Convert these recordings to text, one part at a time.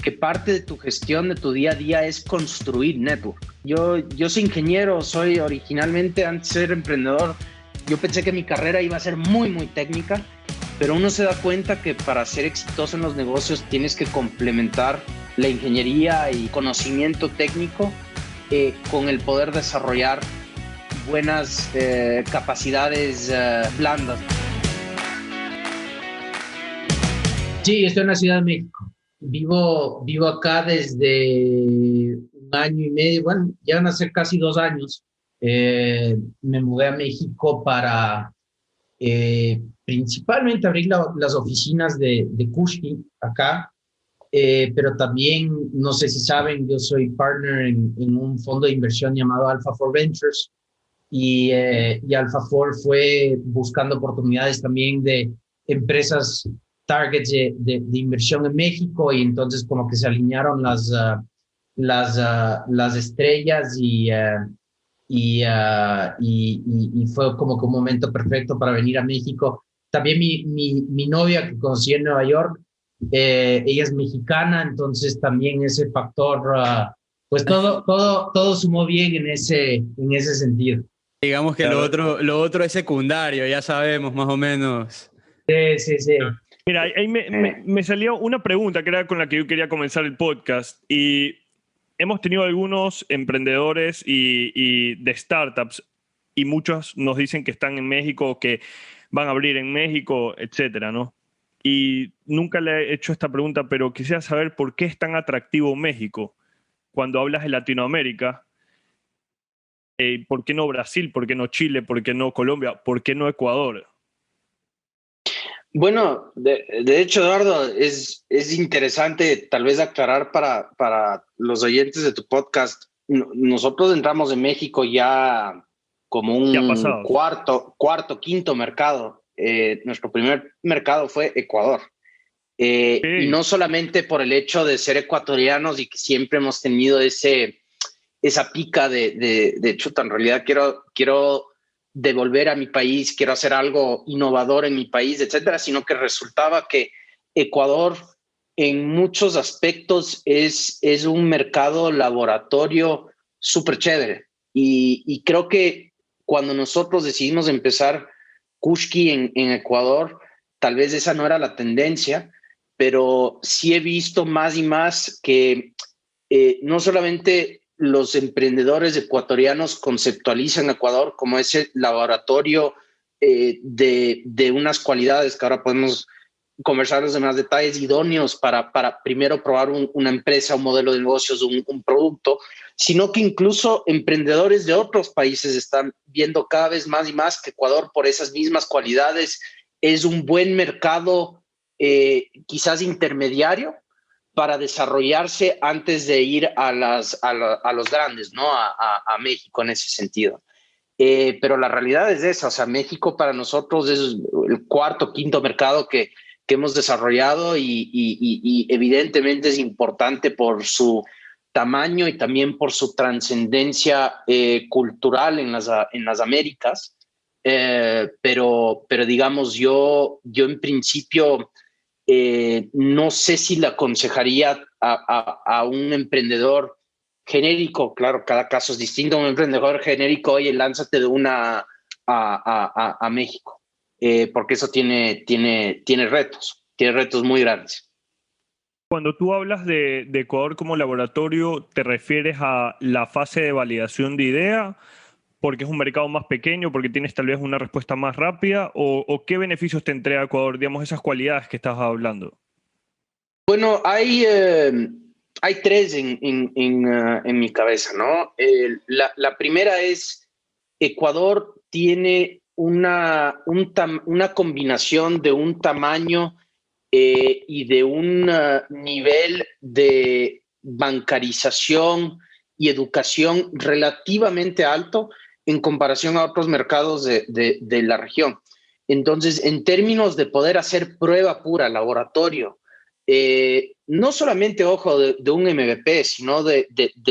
que parte de tu gestión de tu día a día es construir network. Yo soy ingeniero, soy originalmente, antes de ser emprendedor, yo pensé que mi carrera iba a ser muy, muy técnica, pero uno se da cuenta que para ser exitoso en los negocios tienes que complementar la ingeniería y conocimiento técnico con el poder desarrollar buenas capacidades blandas. Sí, estoy en la Ciudad de México. Vivo acá desde un año y medio, bueno, ya van a ser casi 2 años. Me mudé a México para principalmente abrir las oficinas de Kushki acá, pero también, no sé si saben, yo soy partner en un fondo de inversión llamado Alpha 4 Ventures y Alpha 4 fue buscando oportunidades también de empresas targets de inversión en México y entonces como que se alinearon las estrellas y fue como que un momento perfecto para venir a México. También mi novia que conocí en Nueva York, ella es mexicana, entonces también ese factor, pues todo sumó bien en ese sentido. Digamos que Claro. lo otro es secundario, ya sabemos más o menos. Sí. Mira, ahí me salió una pregunta que era con la que yo quería comenzar el podcast y hemos tenido algunos emprendedores y de startups y muchos nos dicen que están en México, que van a abrir en México, etcétera, ¿no? Y nunca le he hecho esta pregunta, pero quisiera saber por qué es tan atractivo México cuando hablas de Latinoamérica. ¿Por qué no Brasil? ¿Por qué no Chile? ¿Por qué no Colombia? ¿Por qué no Ecuador? Bueno, de hecho, Eduardo, es interesante tal vez aclarar para los oyentes de tu podcast. Nosotros entramos en México ya como un quinto mercado. Nuestro primer mercado fue Ecuador. Y no solamente por el hecho de ser ecuatorianos y que siempre hemos tenido esa pica de chuta, en realidad quiero devolver a mi país, quiero hacer algo innovador en mi país, etcétera, sino que resultaba que Ecuador en muchos aspectos es un mercado laboratorio súper chévere. Y creo que cuando nosotros decidimos empezar Kushki en Ecuador, tal vez esa no era la tendencia, pero sí he visto más y más que no solamente los emprendedores ecuatorianos conceptualizan Ecuador como ese laboratorio de unas cualidades que ahora podemos conversar los demás detalles idóneos para primero probar una empresa, un modelo de negocios, un producto, sino que incluso emprendedores de otros países están viendo cada vez más y más que Ecuador, por esas mismas cualidades, es un buen mercado, quizás intermediario, para desarrollarse antes de ir a los grandes, ¿no? A México en ese sentido. Pero la realidad es esa, o sea, México para nosotros es el cuarto, quinto mercado que hemos desarrollado y evidentemente es importante por su tamaño y también por su trascendencia cultural en las Américas. Pero digamos, yo en principio no sé si le aconsejaría a un emprendedor genérico, claro, cada caso es distinto, un emprendedor genérico, oye, lánzate de una a México, porque eso tiene retos muy grandes. Cuando tú hablas de Ecuador como laboratorio, ¿te refieres a la fase de validación de idea? ¿Porque es un mercado más pequeño? ¿Porque tienes tal vez una respuesta más rápida? ¿O qué beneficios te entrega Ecuador? Digamos, esas cualidades que estabas hablando. Bueno, hay 3 en mi cabeza, ¿no? La primera es, Ecuador tiene una combinación de un tamaño y de un nivel de bancarización y educación relativamente alto en comparación a otros mercados de la región. Entonces, en términos de poder hacer prueba pura, laboratorio, no solamente, ojo, de un MVP, sino de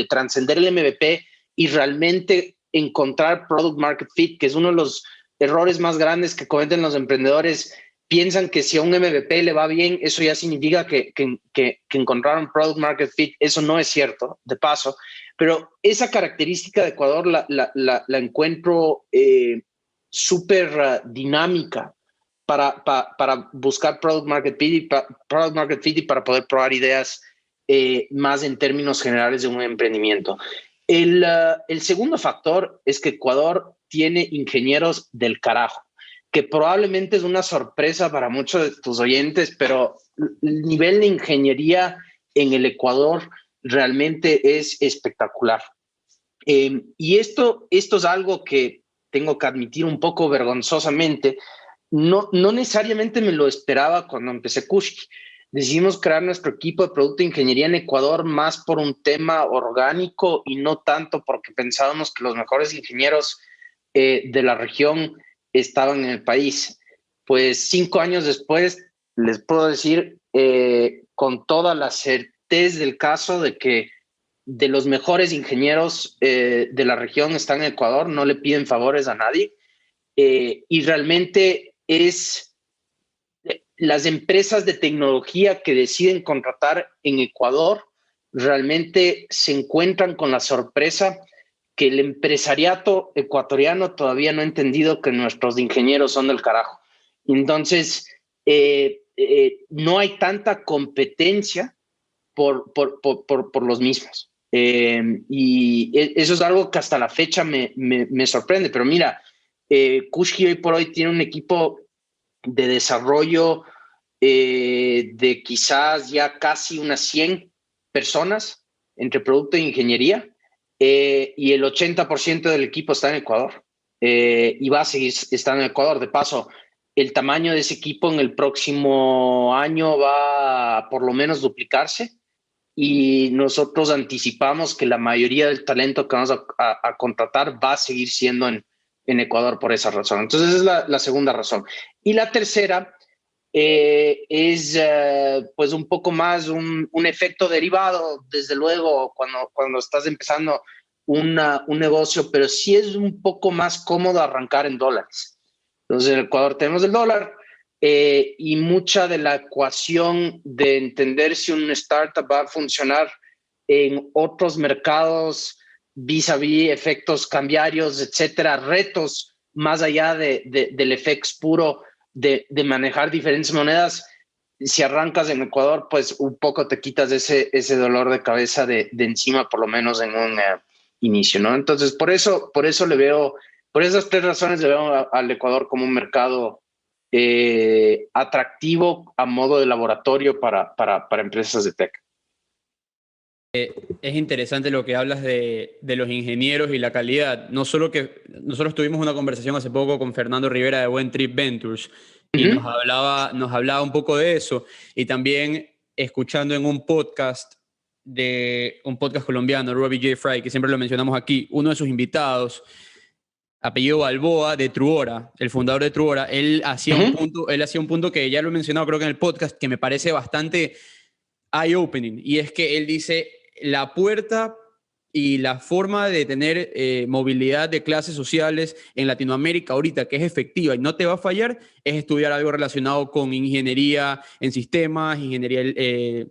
trascender el MVP y realmente encontrar product market fit, que es uno de los errores más grandes que cometen los emprendedores. piensan que si a un MVP le va bien, eso ya significa que encontraron product market fit. Eso no es cierto, de paso. Pero esa característica de Ecuador la encuentro súper dinámica para buscar product market fit y para poder probar ideas más en términos generales de un emprendimiento. El segundo factor es que Ecuador tiene ingenieros del carajo, que probablemente es una sorpresa para muchos de tus oyentes, pero el nivel de ingeniería en el Ecuador realmente es espectacular. Y esto es algo que tengo que admitir un poco vergonzosamente. No necesariamente me lo esperaba cuando empecé Kushki. Decidimos crear nuestro equipo de producto de ingeniería en Ecuador más por un tema orgánico y no tanto porque pensábamos que los mejores ingenieros de la región estaban en el país. Pues 5 años después les puedo decir con toda la certeza del caso de que de los mejores ingenieros de la región están en Ecuador, no le piden favores a nadie y realmente es las empresas de tecnología que deciden contratar en Ecuador realmente se encuentran con la sorpresa que el empresariato ecuatoriano todavía no ha entendido que nuestros ingenieros son del carajo. Entonces, no hay tanta competencia por los mismos. Y eso es algo que hasta la fecha me sorprende. Pero mira, Kushki hoy por hoy tiene un equipo de desarrollo de quizás ya casi unas 100 personas entre producto e ingeniería y el 80% del equipo está en Ecuador y va a seguir estando en Ecuador. De paso, el tamaño de ese equipo en el próximo año va a por lo menos duplicarse y nosotros anticipamos que la mayoría del talento que vamos a contratar va a seguir siendo en Ecuador por esa razón. Entonces, esa es la segunda razón. Y la tercera es pues un poco más un efecto derivado, desde luego, cuando estás empezando un negocio, pero sí es un poco más cómodo arrancar en dólares. Entonces, en Ecuador tenemos el dólar y mucha de la ecuación de entender si un startup va a funcionar en otros mercados vis-a-vis efectos cambiarios, etcétera, retos más allá del FX puro de manejar diferentes monedas. Si arrancas en Ecuador, pues un poco te quitas ese dolor de cabeza de encima, por lo menos en un inicio, ¿no? Entonces, por eso le veo, por esas 3 razones le veo al Ecuador como un mercado atractivo a modo de laboratorio para empresas de tech. Es interesante lo que hablas de los ingenieros y la calidad. No solo que nosotros tuvimos una conversación hace poco con Fernando Rivera de Buen Trip Ventures y nos hablaba un poco de eso, y también escuchando en un podcast colombiano, Robbie J. Fry, que siempre lo mencionamos aquí, uno de sus invitados, apellido Balboa, de Truora, el fundador de Truora, él hacía un punto que ya lo he mencionado creo que en el podcast, que me parece bastante eye-opening, y es que él dice: la puerta y la forma de tener movilidad de clases sociales en Latinoamérica ahorita, que es efectiva y no te va a fallar, es estudiar algo relacionado con ingeniería en sistemas, ingeniería,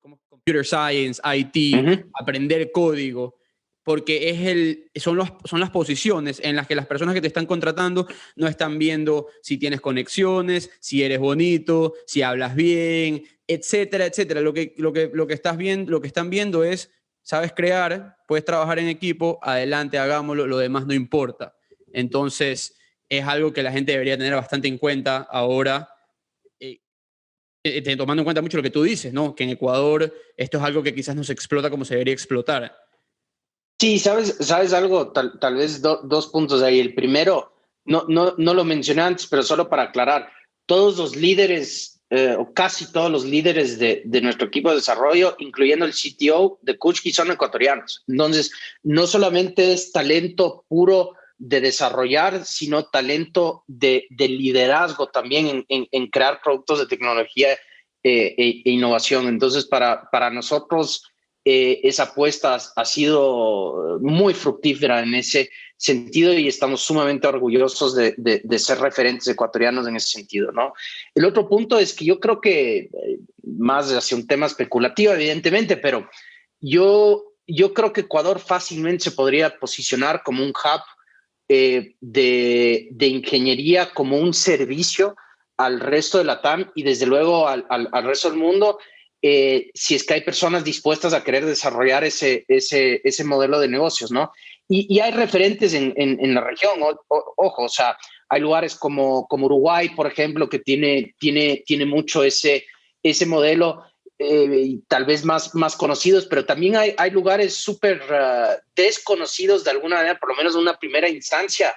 computer science, IT, aprender código, porque son las posiciones en las que las personas que te están contratando no están viendo si tienes conexiones, si eres bonito, si hablas bien, etcétera, etcétera. Lo que están viendo es: sabes crear, puedes trabajar en equipo, adelante, hagámoslo, lo demás no importa. Entonces, es algo que la gente debería tener bastante en cuenta ahora, tomando en cuenta mucho lo que tú dices, ¿no? Que en Ecuador esto es algo que quizás no se explota como se debería explotar. Sí, sabes algo, tal vez 2 puntos ahí. El primero, no lo mencioné antes, pero solo para aclarar, todos los líderes, o casi todos los líderes de nuestro equipo de desarrollo, incluyendo el CTO de Kushki, son ecuatorianos. Entonces, no solamente es talento puro de desarrollar, sino talento de liderazgo también en crear productos de tecnología e innovación. Entonces, para nosotros esa apuesta ha sido muy fructífera en ese sentido y estamos sumamente orgullosos de ser referentes ecuatorianos en ese sentido, ¿no? El otro punto es que yo creo que, más hacia un tema especulativo, evidentemente, pero yo creo que Ecuador fácilmente se podría posicionar como un hub de ingeniería, como un servicio al resto de la TAM y desde luego al resto del mundo, si es que hay personas dispuestas a querer desarrollar ese modelo de negocios, ¿no? Y hay referentes en la región, ojo, o sea, hay lugares como Uruguay, por ejemplo, que tiene mucho ese modelo, tal vez más conocidos, pero también hay lugares súper desconocidos de alguna manera, por lo menos en una primera instancia,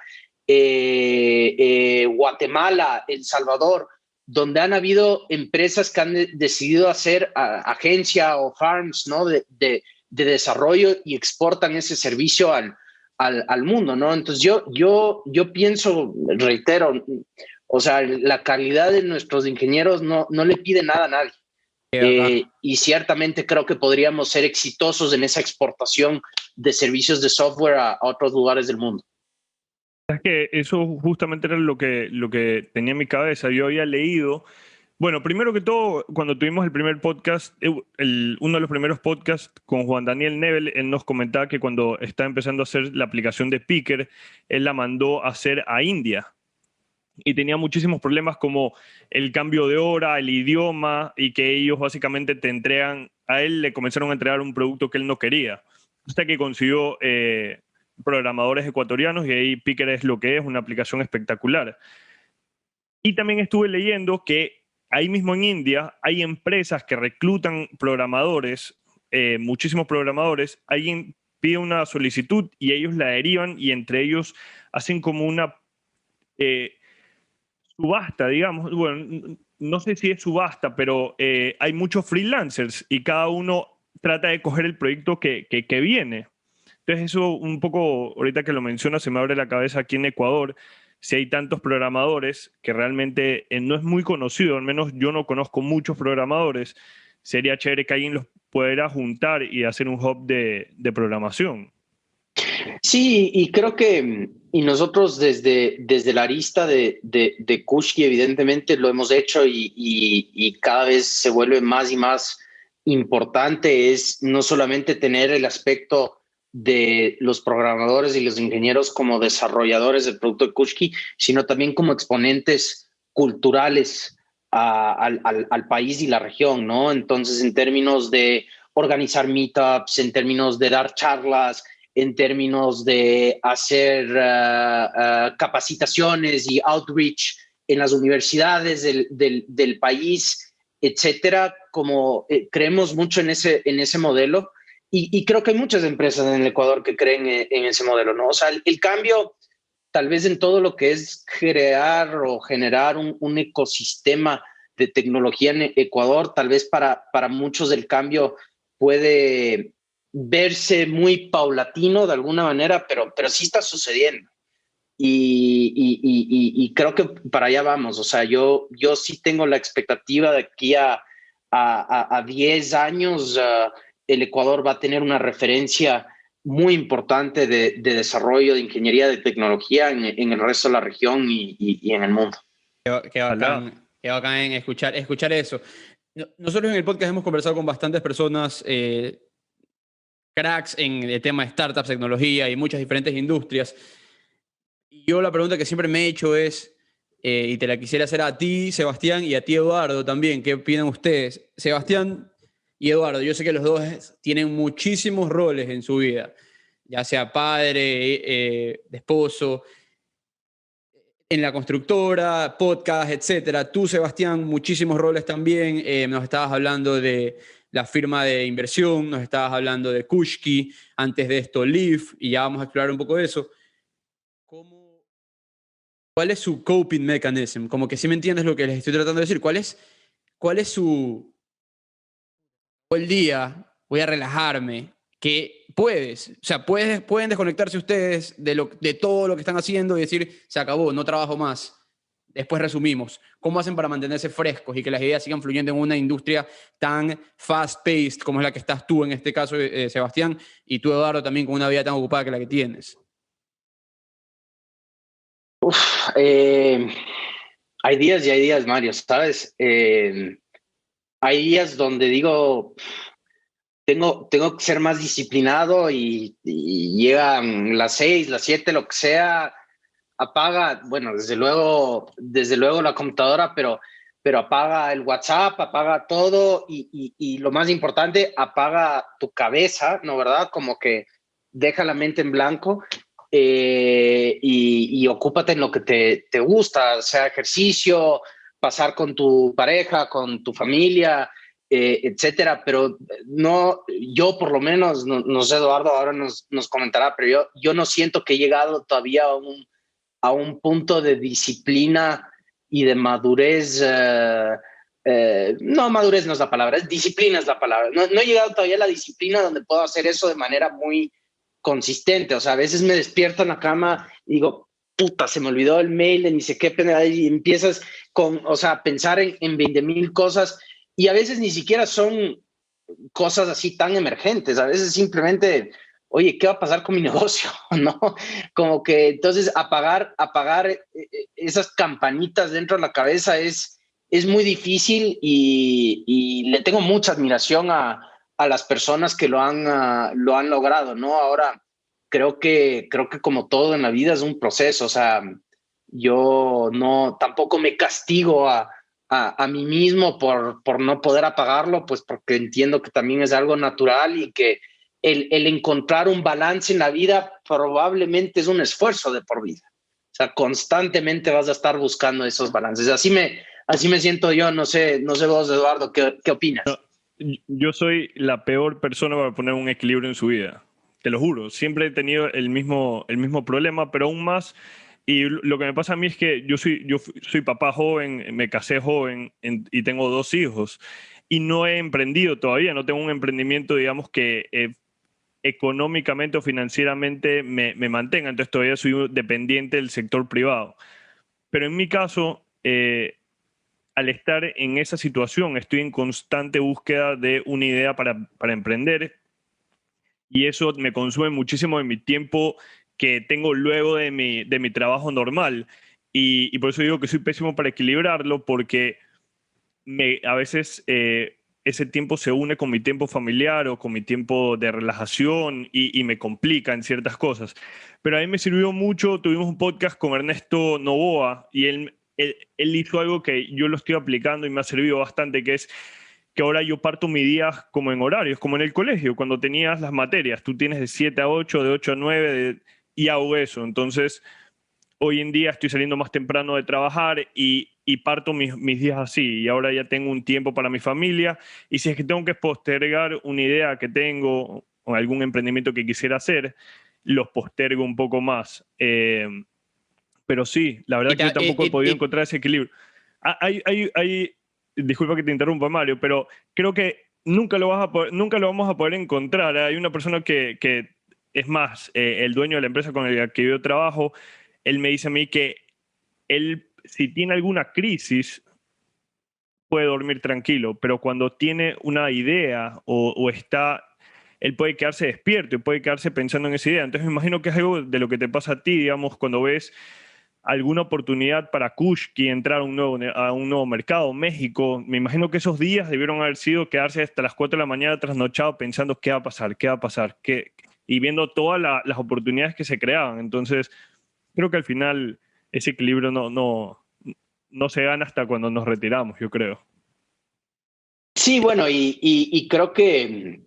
Guatemala, El Salvador, donde han habido empresas que han decidido hacer agencia o farms, ¿no? de desarrollo y exportan ese servicio al mundo, ¿no? Entonces yo pienso, reitero, o sea, la calidad de nuestros ingenieros no le pide nada a nadie. Y ciertamente creo que podríamos ser exitosos en esa exportación de servicios de software a otros lugares del mundo. Es que eso justamente era lo que tenía en mi cabeza. Yo había leído, bueno, primero que todo, cuando tuvimos el primer podcast, uno de los primeros podcasts con Juan Daniel Nebel, él nos comentaba que cuando estaba empezando a hacer la aplicación de Picker, él la mandó a hacer a India. Y tenía muchísimos problemas como el cambio de hora, el idioma, y que ellos básicamente a él le comenzaron a entregar un producto que él no quería. Hasta que consiguió programadores ecuatorianos y ahí Picker es lo que es, una aplicación espectacular. Y también estuve leyendo que ahí mismo en India hay empresas que reclutan programadores, muchísimos programadores, alguien pide una solicitud y ellos la derivan y entre ellos hacen como una subasta, digamos. Bueno, no sé si es subasta, pero hay muchos freelancers y cada uno trata de coger el proyecto que viene. Entonces eso un poco, ahorita que lo mencionas, se me abre la cabeza aquí en Ecuador, si hay tantos programadores que realmente no es muy conocido, al menos yo no conozco muchos programadores, sería chévere que alguien los pudiera juntar y hacer un hub de programación. Sí, y creo que y nosotros desde la arista de Kushki evidentemente lo hemos hecho y cada vez se vuelve más y más importante es no solamente tener el aspecto de los programadores y los ingenieros como desarrolladores del producto de Kushki, sino también como exponentes culturales al país y la región, ¿no? Entonces, en términos de organizar meetups, en términos de dar charlas, en términos de hacer capacitaciones y outreach en las universidades del país, etcétera, como creemos mucho en ese modelo y creo que hay muchas empresas en el Ecuador que creen en ese modelo, ¿no? O sea, el cambio tal vez en todo lo que es crear o generar un ecosistema de tecnología en Ecuador, tal vez para muchos el cambio puede verse muy paulatino de alguna manera, pero sí está sucediendo. Y creo que para allá vamos. O sea, yo sí tengo la expectativa de aquí a 10 años, el Ecuador va a tener una referencia muy importante de desarrollo de ingeniería de tecnología en el resto de la región y en el mundo. Qué bacán en escuchar eso. Nosotros en el podcast hemos conversado con bastantes personas, cracks en el tema de startups, tecnología y muchas diferentes industrias. Y yo la pregunta que siempre me he hecho es, y te la quisiera hacer a ti, Sebastián, y a ti, Eduardo, también. ¿Qué opinan ustedes? Sebastián y Eduardo, yo sé que los dos tienen muchísimos roles en su vida, ya sea padre, esposo, en la constructora, podcast, etcétera. Tú, Sebastián, muchísimos roles también. Nos estabas hablando de la firma de inversión, nos estabas hablando de Kushki, antes de esto Leaf, y ya vamos a explorar un poco de eso. ¿Cuál es su coping mechanism? Como que sí me entiendes lo que les estoy tratando de decir. ¿Cuál es su... el día, voy a relajarme, que puedes, o sea, pueden desconectarse ustedes de todo lo que están haciendo y decir, se acabó, no trabajo más. Después resumimos. ¿Cómo hacen para mantenerse frescos y que las ideas sigan fluyendo en una industria tan fast-paced como es la que estás tú en este caso, Sebastián, y tú, Eduardo, también con una vida tan ocupada que la que tienes? Hay días y hay días, Mario, ¿sabes? Hay días donde digo, tengo que ser más disciplinado y llegan las 6, las 7, lo que sea, apaga, bueno, desde luego la computadora, pero apaga el WhatsApp, apaga todo y lo más importante, apaga tu cabeza, ¿no? ¿Verdad? Como que deja la mente en blanco y ocúpate en lo que te gusta, sea ejercicio, pasar con tu pareja, con tu familia, etcétera, pero no, yo por lo menos, no sé, Eduardo, ahora nos comentará, pero yo no siento que he llegado todavía a un punto de disciplina y de madurez. No, madurez no es la palabra, disciplina es la palabra. No he llegado todavía a la disciplina donde puedo hacer eso de manera muy consistente. O sea, a veces me despierto en la cama y digo, puta, se me olvidó el mail de ni sé qué, y empiezas a pensar en 20,000 cosas y a veces ni siquiera son cosas así tan emergentes. A veces simplemente, oye, ¿qué va a pasar con mi negocio? ¿No? Como que entonces apagar esas campanitas dentro de la cabeza es muy difícil y le tengo mucha admiración a las personas que lo han logrado, ¿no? Ahora, creo que como todo en la vida es un proceso, o sea, yo tampoco me castigo a mí mismo por no poder apagarlo, pues porque entiendo que también es algo natural y que el encontrar un balance en la vida probablemente es un esfuerzo de por vida. O sea, constantemente vas a estar buscando esos balances. Así me siento yo, no sé vos, Eduardo, ¿qué opinas? Yo soy la peor persona para poner un equilibrio en su vida. Te lo juro. Siempre he tenido el mismo problema, pero aún más. Y lo que me pasa a mí es que yo soy papá joven, me casé joven y tengo 2 hijos. Y no he emprendido todavía, no tengo un emprendimiento, digamos, que económicamente o financieramente me mantenga. Entonces todavía soy dependiente del sector privado. Pero en mi caso, al estar en esa situación, estoy en constante búsqueda de una idea para emprender y eso me consume muchísimo de mi tiempo que tengo luego de mi trabajo normal. Y por eso digo que soy pésimo para equilibrarlo porque a veces ese tiempo se une con mi tiempo familiar o con mi tiempo de relajación y me complica en ciertas cosas. Pero a mí me sirvió mucho, tuvimos un podcast con Ernesto Novoa y él hizo algo que yo lo estoy aplicando y me ha servido bastante, que es que ahora yo parto mi día como en horarios, como en el colegio, cuando tenías las materias. Tú tienes de 7 a 8, de 8 a 9 y hago eso. Entonces, hoy en día estoy saliendo más temprano de trabajar y parto mis días así. Y ahora ya tengo un tiempo para mi familia. Y si es que tengo que postergar una idea que tengo o algún emprendimiento que quisiera hacer, los postergo un poco más. Pero sí, la verdad que yo tampoco he podido encontrar ese equilibrio. Disculpa que te interrumpa, Mario, pero creo que nunca lo vamos a poder encontrar. Hay una persona que es más, el dueño de la empresa con la que yo trabajo, él me dice a mí que él, si tiene alguna crisis, puede dormir tranquilo, pero cuando tiene una idea o está, él puede quedarse despierto y puede quedarse pensando en esa idea. Entonces me imagino que es algo de lo que te pasa a ti, digamos, cuando ves alguna oportunidad para Kushki entrar a un nuevo mercado, México. Me imagino que esos días debieron haber sido quedarse hasta las 4 de la mañana trasnochado pensando qué va a pasar, y viendo todas las oportunidades que se creaban. Entonces, creo que al final ese equilibrio no se gana hasta cuando nos retiramos, yo creo. Sí, bueno, y creo que,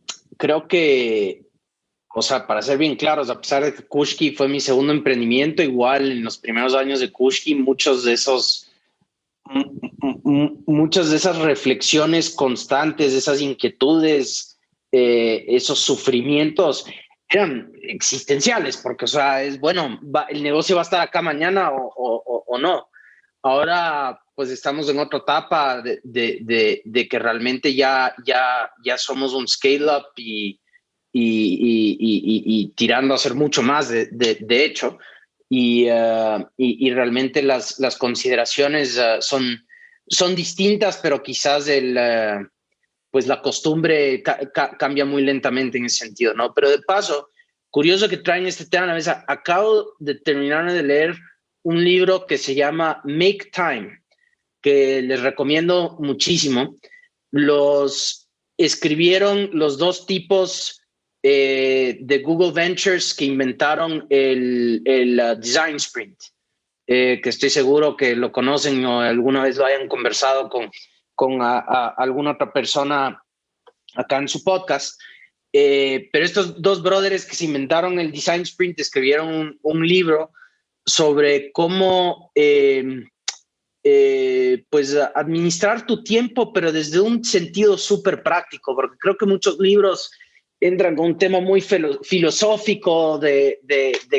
o sea, para ser bien claros, a pesar de que Kushki fue mi segundo emprendimiento, igual en los primeros años de Kushki, muchas de esas reflexiones constantes, esas inquietudes, esos sufrimientos eran existenciales, porque, o sea, el negocio va a estar acá mañana o no. Ahora, pues estamos en otra etapa de que realmente ya somos un scale-up y tirando a hacer mucho más, de hecho. Y realmente las consideraciones son distintas, pero quizás pues la costumbre cambia muy lentamente en ese sentido, ¿no? Pero de paso, curioso que traen este tema a la mesa. Acabo de terminar de leer un libro que se llama Make Time, que les recomiendo muchísimo. Los escribieron los dos tipos de Google Ventures que inventaron el Design Sprint, que estoy seguro que lo conocen o alguna vez lo hayan conversado con alguna otra persona acá en su podcast. Pero estos dos brothers que se inventaron el Design Sprint escribieron un libro sobre cómo pues administrar tu tiempo, pero desde un sentido súper práctico, porque creo que muchos libros entran con un tema muy filosófico de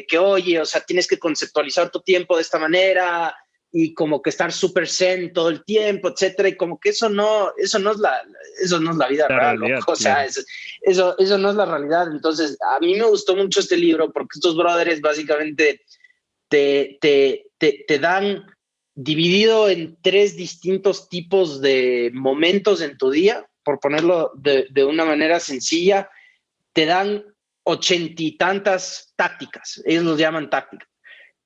que, oye, o sea, tienes que conceptualizar tu tiempo de esta manera y como que estar súper zen todo el tiempo, etcétera, y como que eso no es la vida real, realidad, o sea, claro. Eso no es la realidad. Entonces, a mí me gustó mucho este libro porque estos brothers básicamente te dan dividido en 3 distintos tipos de momentos en tu día, por ponerlo de una manera sencilla, te dan 80 y tantas tácticas, ellos los llaman tácticas.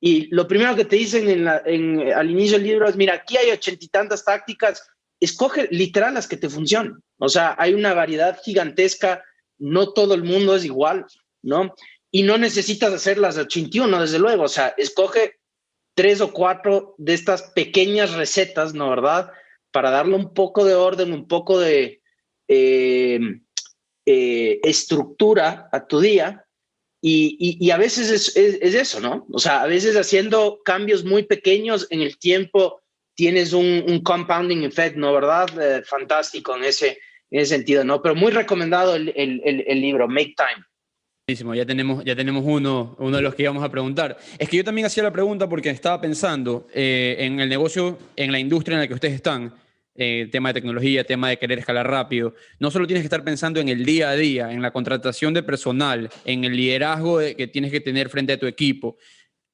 Y lo primero que te dicen al inicio del libro es, mira, aquí hay 80 y tantas tácticas, escoge literal las que te funcionen. O sea, hay una variedad gigantesca, no todo el mundo es igual, ¿no? Y no necesitas hacer las 81, desde luego, o sea, escoge 3 o 4 de estas pequeñas recetas, ¿no? ¿Verdad? Para darle un poco de orden, un poco de estructura a tu día. Y a veces es eso, ¿no? O sea, a veces haciendo cambios muy pequeños en el tiempo tienes un compounding effect, ¿no? ¿Verdad? Fantástico en ese sentido, ¿no? Pero muy recomendado el libro, Make Time. Ya tenemos uno de los que íbamos a preguntar. Es que yo también hacía la pregunta porque estaba pensando en el negocio, en la industria en la que ustedes están, tema de tecnología, tema de querer escalar rápido. No solo tienes que estar pensando en el día a día, en la contratación de personal, en el liderazgo que tienes que tener frente a tu equipo,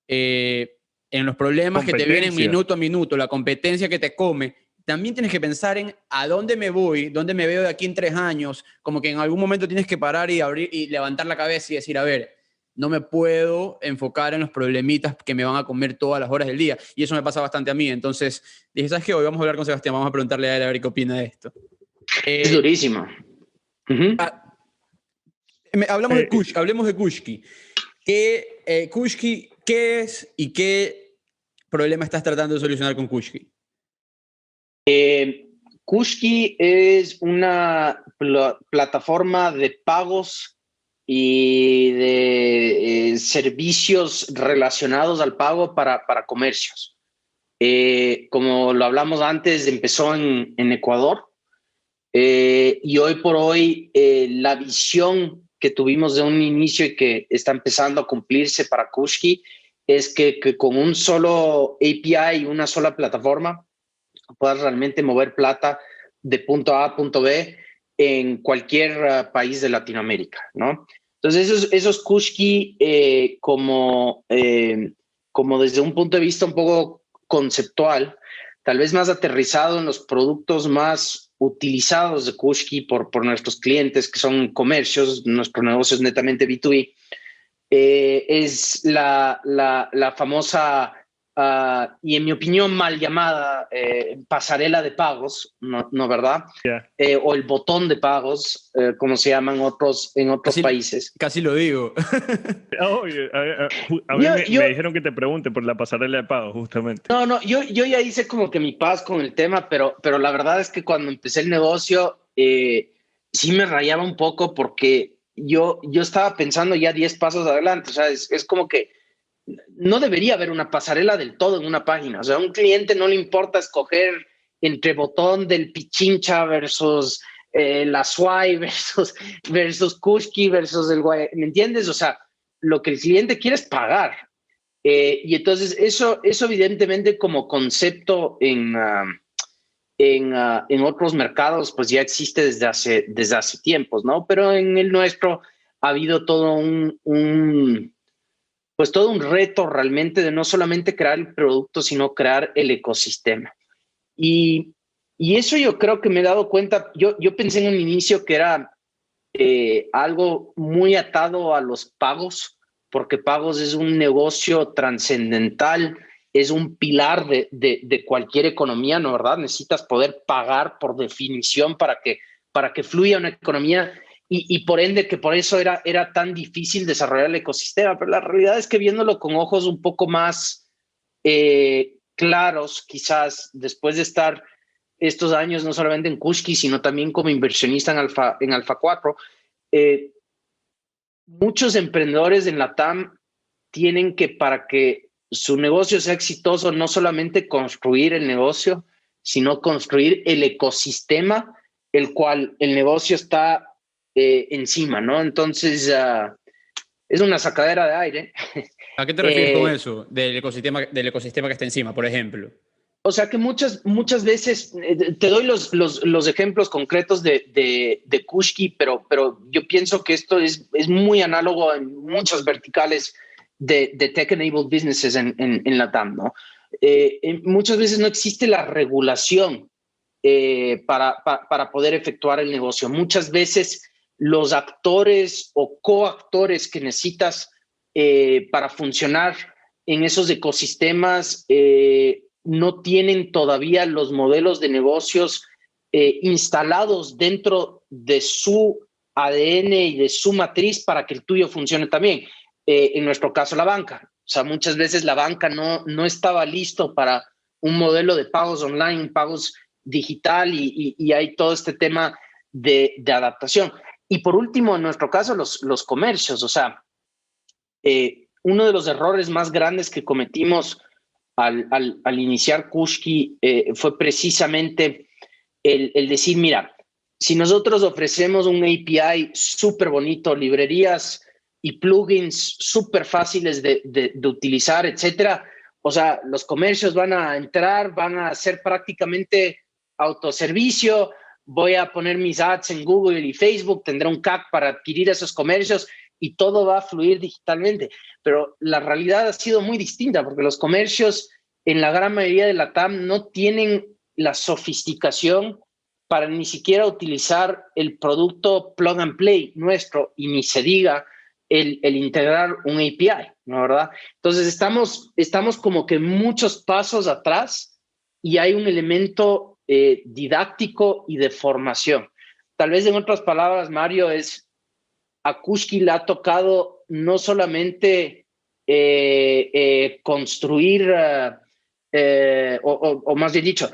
en los problemas que te vienen minuto a minuto, la competencia que te come. También tienes que pensar en a dónde me voy, dónde me veo de aquí en 3 años, como que en algún momento tienes que parar y abrir y levantar la cabeza y decir, a ver, no me puedo enfocar en los problemitas que me van a comer todas las horas del día. Y eso me pasa bastante a mí. Entonces dije, ¿sabes qué? Hoy vamos a hablar con Sebastián, vamos a preguntarle a él a ver qué opina de esto. Es durísimo. Hablemos de Kushki. Kushki, ¿qué es y qué problema estás tratando de solucionar con Kushki? Kushki es una plataforma de pagos y de servicios relacionados al pago para comercios. Como lo hablamos antes, empezó en Ecuador y hoy por hoy la visión que tuvimos de un inicio y que está empezando a cumplirse para Kushki es que con un solo API y una sola plataforma puedas realmente mover plata de punto A a punto B en cualquier país de Latinoamérica, ¿no? Entonces, esos Kushki, como desde un punto de vista un poco conceptual, tal vez más aterrizado en los productos más utilizados de Kushki por nuestros clientes, que son comercios, nuestro negocio es netamente B2B, es la famosa y en mi opinión mal llamada pasarela de pagos, ¿no verdad? Yeah. O el botón de pagos, como se llaman en otros países. Casi lo digo. A mí me dijeron que te pregunte por la pasarela de pagos, justamente. No, yo ya hice como que mi paz con el tema, pero la verdad es que cuando empecé el negocio sí me rayaba un poco porque yo estaba pensando ya 10 pasos adelante, o sea, es como que no debería haber una pasarela del todo en una página. O sea, a un cliente no le importa escoger entre botón del Pichincha versus la Swai versus Kushki versus el Guay. ¿Me entiendes? O sea, lo que el cliente quiere es pagar. Y entonces eso evidentemente como concepto en otros mercados pues ya existe desde hace tiempos, ¿no? Pero en el nuestro ha habido todo todo un reto realmente de no solamente crear el producto, sino crear el ecosistema. Y eso yo creo que me he dado cuenta, yo pensé en un inicio que era algo muy atado a los pagos, porque pagos es un negocio trascendental es un pilar de cualquier economía, ¿no, verdad? Necesitas poder pagar por definición para que fluya una economía y por ende que por eso era tan difícil desarrollar el ecosistema. Pero la realidad es que viéndolo con ojos un poco más claros, quizás después de estar estos años no solamente en Kushki, sino también como inversionista en Alpha 4, muchos emprendedores en la TAM tienen que, para que su negocio sea exitoso, no solamente construir el negocio, sino construir el ecosistema el cual el negocio está encima, ¿no? Entonces, es una sacadera de aire. ¿A qué te refieres con eso? Del ecosistema que está encima, por ejemplo. O sea que muchas veces, te doy los ejemplos concretos de Kushki, pero yo pienso que esto es muy análogo en muchas verticales de tech-enabled businesses en la TAM, ¿no? Muchas veces no existe la regulación para poder efectuar el negocio. Muchas veces los actores o coactores que necesitas para funcionar en esos ecosistemas no tienen todavía los modelos de negocios instalados dentro de su ADN y de su matriz para que el tuyo funcione también. En nuestro caso, la banca. O sea, muchas veces la banca no estaba listo para un modelo de pagos online, pagos digital y hay todo este tema de adaptación. Y por último, en nuestro caso, los comercios. O sea, uno de los errores más grandes que cometimos al iniciar Kushki fue precisamente el decir, mira, si nosotros ofrecemos un API súper bonito, librerías y plugins súper fáciles de utilizar, etcétera, o sea, los comercios van a entrar, van a hacer prácticamente autoservicio, voy a poner mis ads en Google y Facebook, tendré un CAC para adquirir esos comercios y todo va a fluir digitalmente. Pero la realidad ha sido muy distinta porque los comercios en la gran mayoría de la TAM no tienen la sofisticación para ni siquiera utilizar el producto plug and play nuestro y ni se diga el integrar un API, ¿no, verdad? Entonces estamos como que muchos pasos atrás y hay un elemento didáctico y de formación. Tal vez en otras palabras, Mario, a Kushki le ha tocado no solamente construir, o más bien dicho,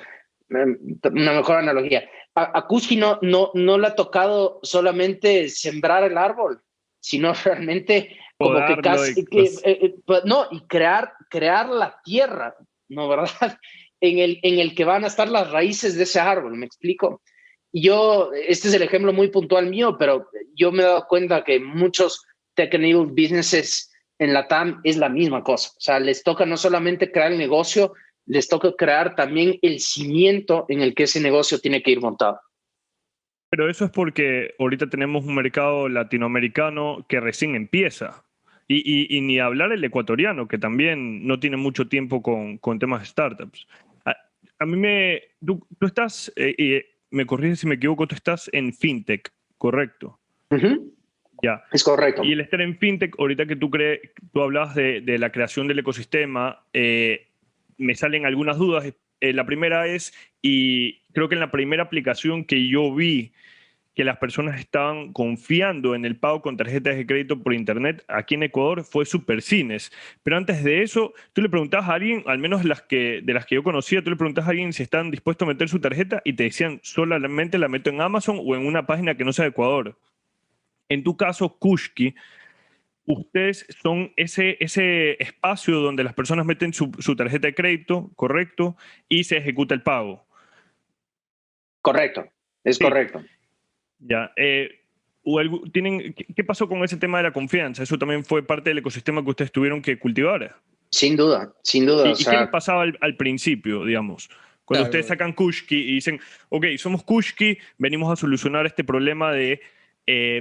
una mejor analogía, a Kushki no le ha tocado solamente sembrar el árbol, sino realmente como que casi, no, y crear la tierra, ¿no, verdad? En el que van a estar las raíces de ese árbol, ¿me explico? Y este es el ejemplo muy puntual mío, pero yo me he dado cuenta que muchos tech-enabled businesses en la TAM es la misma cosa. O sea, les toca no solamente crear el negocio, les toca crear también el cimiento en el que ese negocio tiene que ir montado. Pero eso es porque ahorita tenemos un mercado latinoamericano que recién empieza. Y ni hablar el ecuatoriano, que también no tiene mucho tiempo con temas de startups. A mí tú estás, me corriges si me equivoco, tú estás en FinTech, ¿correcto? Uh-huh. Ya. Es correcto. Y el estar en FinTech, ahorita que tú hablabas de la creación del ecosistema, me salen algunas dudas. La primera es, y creo que en la primera aplicación que yo vi que las personas estaban confiando en el pago con tarjetas de crédito por internet aquí en Ecuador fue Supercines. Pero antes de eso, tú le preguntabas a alguien, al menos de las que yo conocía, tú le preguntabas a alguien si estaban dispuestos a meter su tarjeta y te decían solamente la meto en Amazon o en una página que no sea de Ecuador. En tu caso, Kushki, ustedes son ese espacio donde las personas meten su tarjeta de crédito, correcto, y se ejecuta el pago. Correcto, es correcto. Ya. ¿Qué pasó con ese tema de la confianza? ¿Eso también fue parte del ecosistema que ustedes tuvieron que cultivar? Sin duda, sin duda. ¿Y qué les pasaba al principio, digamos? Cuando ustedes sacan Kushki y dicen, ok, somos Kushki, venimos a solucionar este problema de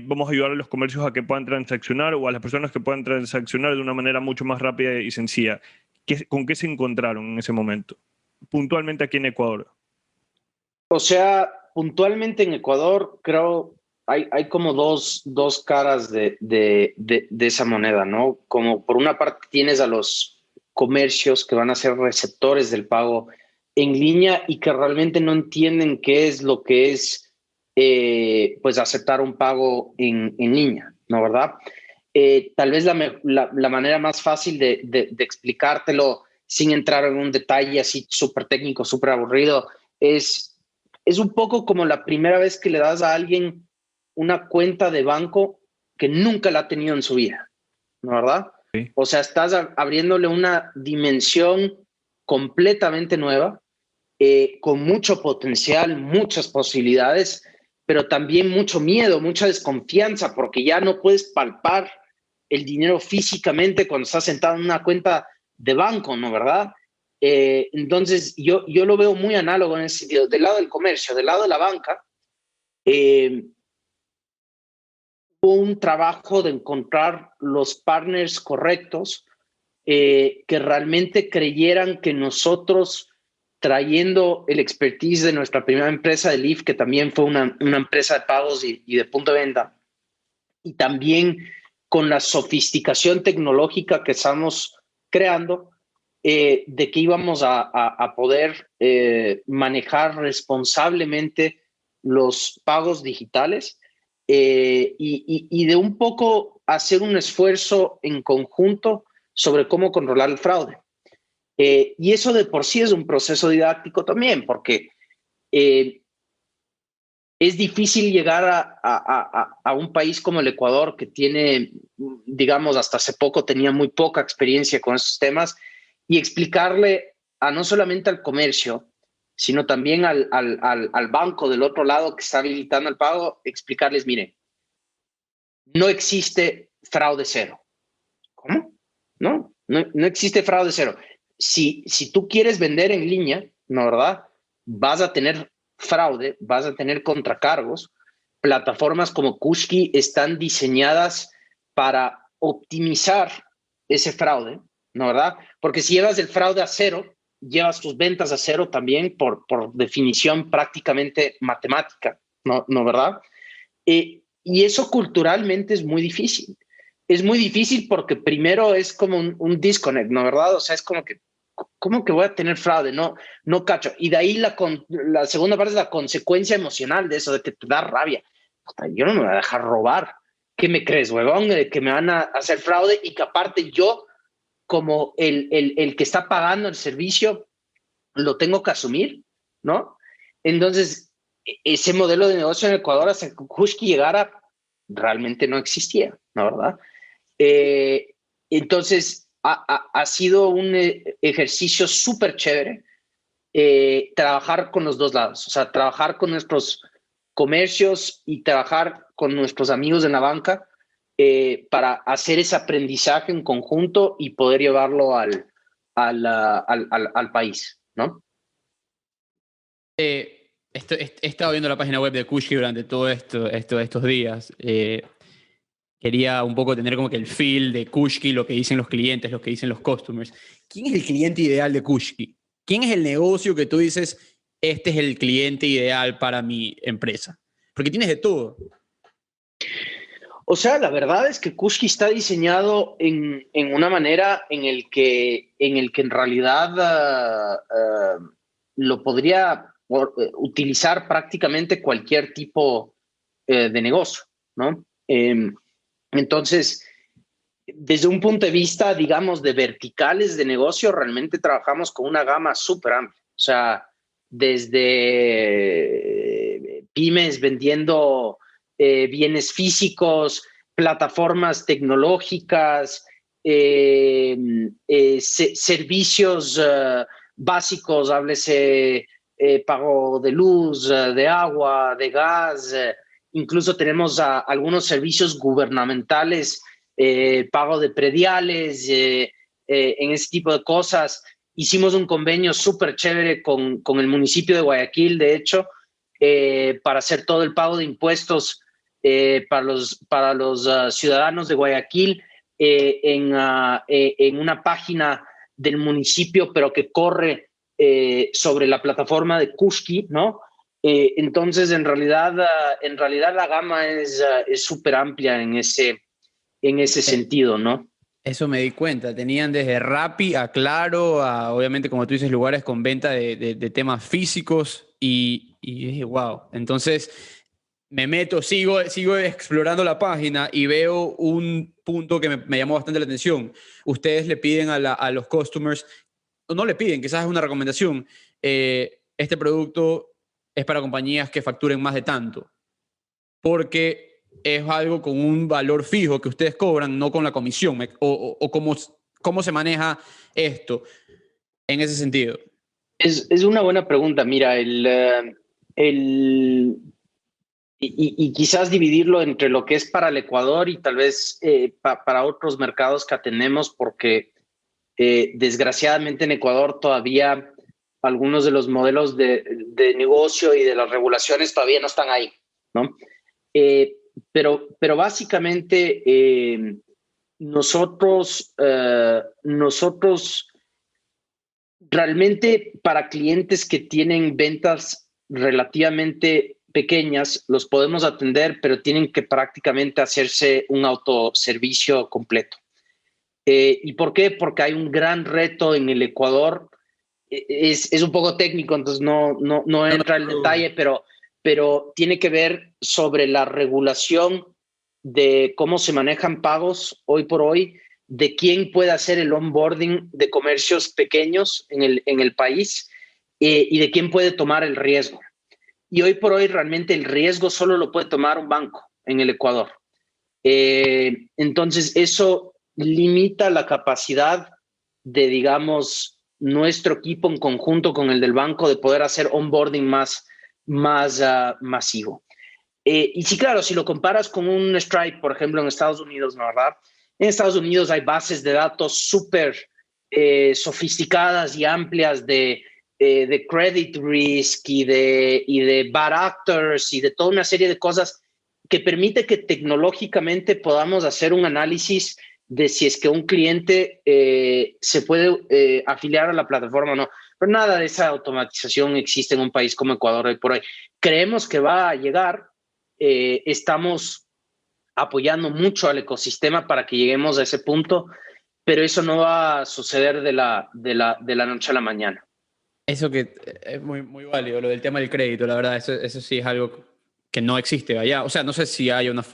vamos a ayudar a los comercios a que puedan transaccionar o a las personas que puedan transaccionar de una manera mucho más rápida y sencilla. ¿Con qué se encontraron en ese momento? Puntualmente aquí en Ecuador. O sea, puntualmente en Ecuador, creo, hay como dos caras de esa moneda, ¿no? Como por una parte tienes a los comercios que van a ser receptores del pago en línea y que realmente no entienden qué es lo que es pues aceptar un pago en línea, ¿no? ¿Verdad? Tal vez la manera más fácil de explicártelo sin entrar en un detalle así súper técnico, súper aburrido, es un poco como la primera vez que le das a alguien una cuenta de banco que nunca la ha tenido en su vida, ¿no? ¿Verdad? Sí. O sea, estás abriéndole una dimensión completamente nueva, con mucho potencial, muchas posibilidades, pero también mucho miedo, mucha desconfianza, porque ya no puedes palpar el dinero físicamente cuando estás sentado en una cuenta de banco, ¿no? ¿Verdad? Entonces, yo lo veo muy análogo en ese sentido. Del lado del comercio, del lado de la banca, hubo un trabajo de encontrar los partners correctos, que realmente creyeran que nosotros, trayendo el expertise de nuestra primera empresa de Leaf, que también fue una empresa de pagos y de punto de venta, y también con la sofisticación tecnológica que estamos creando, de que íbamos a poder manejar responsablemente los pagos digitales, y de un poco hacer un esfuerzo en conjunto sobre cómo controlar el fraude. Y eso de por sí es un proceso didáctico también, porque es difícil llegar a un país como el Ecuador, que tiene, digamos, hasta hace poco tenía muy poca experiencia con esos temas, y explicarle no solamente al comercio, sino también al banco del otro lado que está habilitando el pago, explicarles, miren, no existe fraude cero. ¿Cómo? No existe fraude cero. Si tú quieres vender en línea, ¿no? ¿Verdad? Vas a tener fraude, vas a tener contracargos. Plataformas como Kushki están diseñadas para optimizar ese fraude, ¿no? ¿Verdad? Porque si llevas el fraude a cero, llevas tus ventas a cero también por definición prácticamente matemática, ¿no? ¿No? ¿Verdad? Y eso culturalmente es muy difícil. Es muy difícil porque primero es como un disconnect, ¿no? ¿Verdad? O sea, es como que, ¿cómo que voy a tener fraude? No cacho. Y de ahí la segunda parte es la consecuencia emocional de eso, de que te da rabia. Yo no me voy a dejar robar. ¿Qué me crees, huevón? Que me van a hacer fraude y que aparte yo, como el que está pagando el servicio, lo tengo que asumir, ¿no? Entonces, ese modelo de negocio en Ecuador, hasta que Kushki llegara, realmente no existía, ¿no? ¿Verdad? Entonces, ha sido un ejercicio súper chévere, trabajar con los dos lados, o sea, trabajar con nuestros comercios y trabajar con nuestros amigos en la banca, para hacer ese aprendizaje en conjunto y poder llevarlo al país, ¿no? He estado viendo la página web de Kushki durante todo estos días. Quería un poco tener como que el feel de Kushki, lo que dicen los clientes, lo que dicen los customers. ¿Quién es el cliente ideal de Kushki? ¿Quién es el negocio que tú dices, este es el cliente ideal para mi empresa? Porque tienes de todo. O sea, la verdad es que Kushki está diseñado en una manera en el que en realidad lo podría utilizar prácticamente cualquier tipo de negocio, ¿no? Entonces, desde un punto de vista, digamos, de verticales de negocio, realmente trabajamos con una gama súper amplia. O sea, desde pymes vendiendo bienes físicos, plataformas tecnológicas, servicios básicos, háblese pago de luz, de agua, de gas, incluso tenemos algunos servicios gubernamentales, pago de prediales, en ese tipo de cosas. Hicimos un convenio súper chévere con el municipio de Guayaquil, de hecho, para hacer todo el pago de impuestos para los ciudadanos de Guayaquil, en una página del municipio, pero que corre sobre la plataforma de Kushki, ¿no? Entonces, en realidad la gama es súper amplia en ese sentido, ¿no? Eso me di cuenta. Tenían desde Rappi a Claro, a obviamente, como tú dices, lugares con venta de temas físicos y dije, wow. Entonces me meto, sigo explorando la página y veo un punto que me llamó bastante la atención. Ustedes le piden a los customers, o no le piden, quizás es una recomendación, este producto es para compañías que facturen más de tanto, porque es algo con un valor fijo que ustedes cobran, no con la comisión, o cómo se maneja esto en ese sentido. Es una buena pregunta. Mira, y quizás dividirlo entre lo que es para el Ecuador y tal vez para otros mercados que atendemos, porque desgraciadamente en Ecuador todavía algunos de los modelos de negocio y de las regulaciones todavía no están ahí, ¿no? Pero básicamente nosotros realmente para clientes que tienen ventas relativamente pequeñas, los podemos atender, pero tienen que prácticamente hacerse un autoservicio completo. ¿Y por qué? Porque hay un gran reto en el Ecuador. Es un poco técnico, entonces no entra en detalle, pero tiene que ver sobre la regulación de cómo se manejan pagos hoy por hoy, de quién puede hacer el onboarding de comercios pequeños en el país y de quién puede tomar el riesgo. Y hoy por hoy realmente el riesgo solo lo puede tomar un banco en el Ecuador. Entonces eso limita la capacidad de, digamos, nuestro equipo en conjunto con el del banco de poder hacer onboarding más masivo. Y sí, claro, si lo comparas con un Stripe, por ejemplo, en Estados Unidos, ¿no, verdad? En Estados Unidos hay bases de datos súper sofisticadas y amplias de credit risk y de bad actors y de toda una serie de cosas que permite que tecnológicamente podamos hacer un análisis de si es que un cliente se puede afiliar a la plataforma o no. Pero nada de esa automatización existe en un país como Ecuador hoy por hoy. Creemos que va a llegar. Estamos apoyando mucho al ecosistema para que lleguemos a ese punto, pero eso no va a suceder de la noche a la mañana. Eso que es muy válido, lo del tema del crédito, la verdad, eso sí es algo que no existe allá. O sea, no sé si hay una...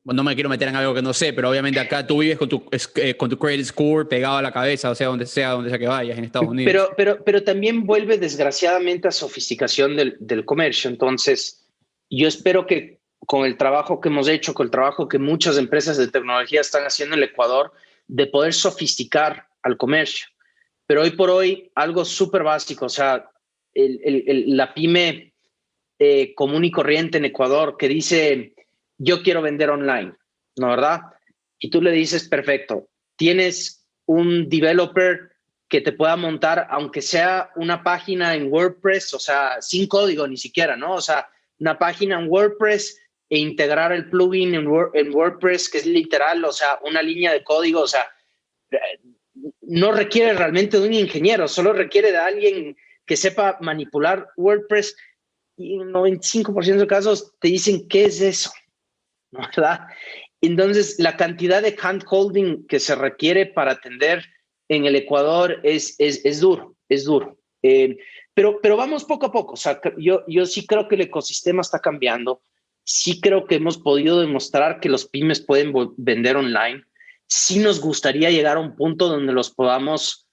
No me quiero meter en algo que no sé, pero obviamente acá tú vives con tu credit score pegado a la cabeza, o sea, donde sea que vayas en Estados Unidos. Pero también vuelve desgraciadamente a sofisticación del comercio. Entonces, yo espero que con el trabajo que hemos hecho, con el trabajo que muchas empresas de tecnología están haciendo en el Ecuador, de poder sofisticar al comercio. Pero hoy por hoy, algo súper básico, o sea, la pyme común y corriente en Ecuador que dice, yo quiero vender online, ¿no, verdad? Y tú le dices, perfecto, tienes un developer que te pueda montar, aunque sea una página en WordPress, o sea, sin código ni siquiera, ¿no? O sea, una página en WordPress e integrar el plugin en WordPress, que es literal, o sea, una línea de código, o sea, no requiere realmente de un ingeniero, solo requiere de alguien que sepa manipular WordPress y en el 95% de casos te dicen, ¿qué es eso? ¿Verdad? Entonces, la cantidad de hand-holding que se requiere para atender en el Ecuador es duro, es duro. Pero vamos poco a poco. O sea, yo sí creo que el ecosistema está cambiando. Sí creo que hemos podido demostrar que los pymes pueden vender online. Sí nos gustaría llegar a un punto donde los podamos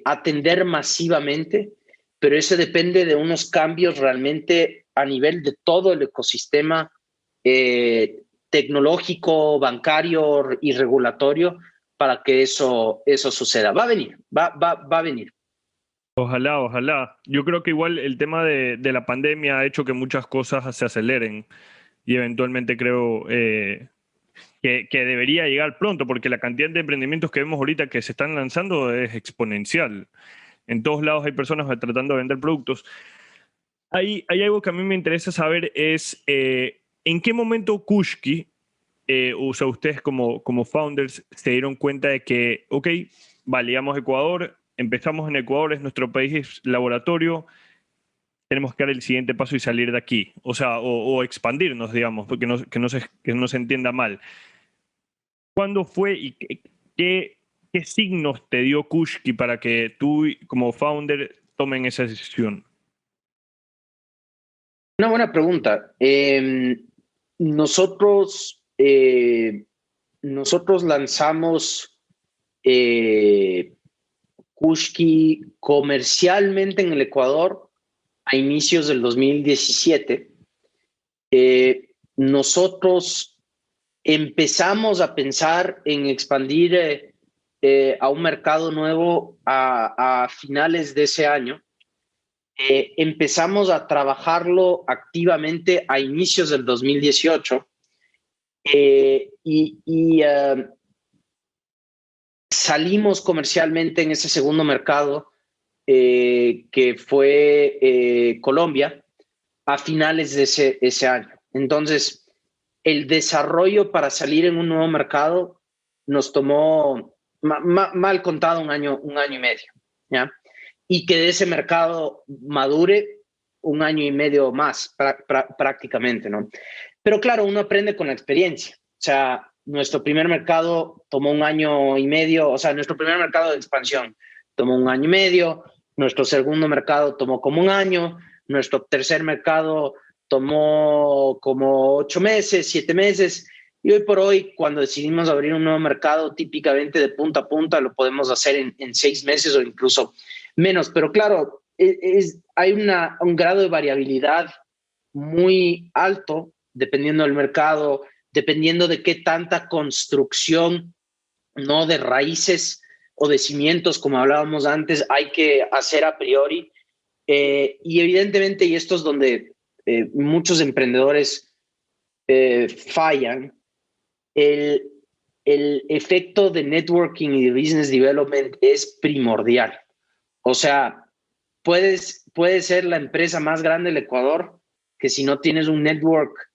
atender masivamente, pero eso depende de unos cambios realmente a nivel de todo el ecosistema tecnológico, bancario y regulatorio para que eso suceda. Va a venir, va a venir. Ojalá, ojalá. Yo creo que igual el tema de la pandemia ha hecho que muchas cosas se aceleren y eventualmente creo que debería llegar pronto, porque la cantidad de emprendimientos que vemos ahorita que se están lanzando es exponencial. En todos lados hay personas tratando de vender productos. Hay algo que a mí me interesa saber es en qué momento Kushki, o sea, ustedes como founders se dieron cuenta de que, ok, vale, llegamos a Ecuador, empezamos en Ecuador, es nuestro país laboratorio, tenemos que dar el siguiente paso y salir de aquí, o sea, o expandirnos, digamos, porque que no se entienda mal. ¿Cuándo fue y ¿qué signos te dio Kushki para que tú, como founder, tomen esa decisión? Una buena pregunta. Nosotros lanzamos Kushki comercialmente en el Ecuador a inicios del 2017. Nosotros empezamos a pensar en expandir a un mercado nuevo a finales de ese año. Empezamos a trabajarlo activamente a inicios del 2018 salimos comercialmente en ese segundo mercado que fue Colombia a finales de ese año. Entonces, el desarrollo para salir en un nuevo mercado nos tomó mal contado un año y medio, ¿ya? Y que de ese mercado madure un año y medio más prácticamente, ¿no? Pero claro, uno aprende con la experiencia. O sea, nuestro primer mercado tomó un año y medio, o sea, nuestro primer mercado de expansión tomó un año y medio, nuestro segundo mercado tomó como un año, nuestro tercer mercado tomó como 8 meses, 7 meses, y hoy por hoy, cuando decidimos abrir un nuevo mercado, típicamente de punta a punta, lo podemos hacer en 6 meses o incluso menos. Pero claro, hay un grado de variabilidad muy alto dependiendo del mercado, dependiendo de qué tanta construcción, no de raíces o de cimientos, como hablábamos antes, hay que hacer a priori. Y evidentemente, y esto es donde muchos emprendedores fallan, el efecto de networking y de business development es primordial. O sea, puedes ser la empresa más grande del Ecuador, que si no tienes un network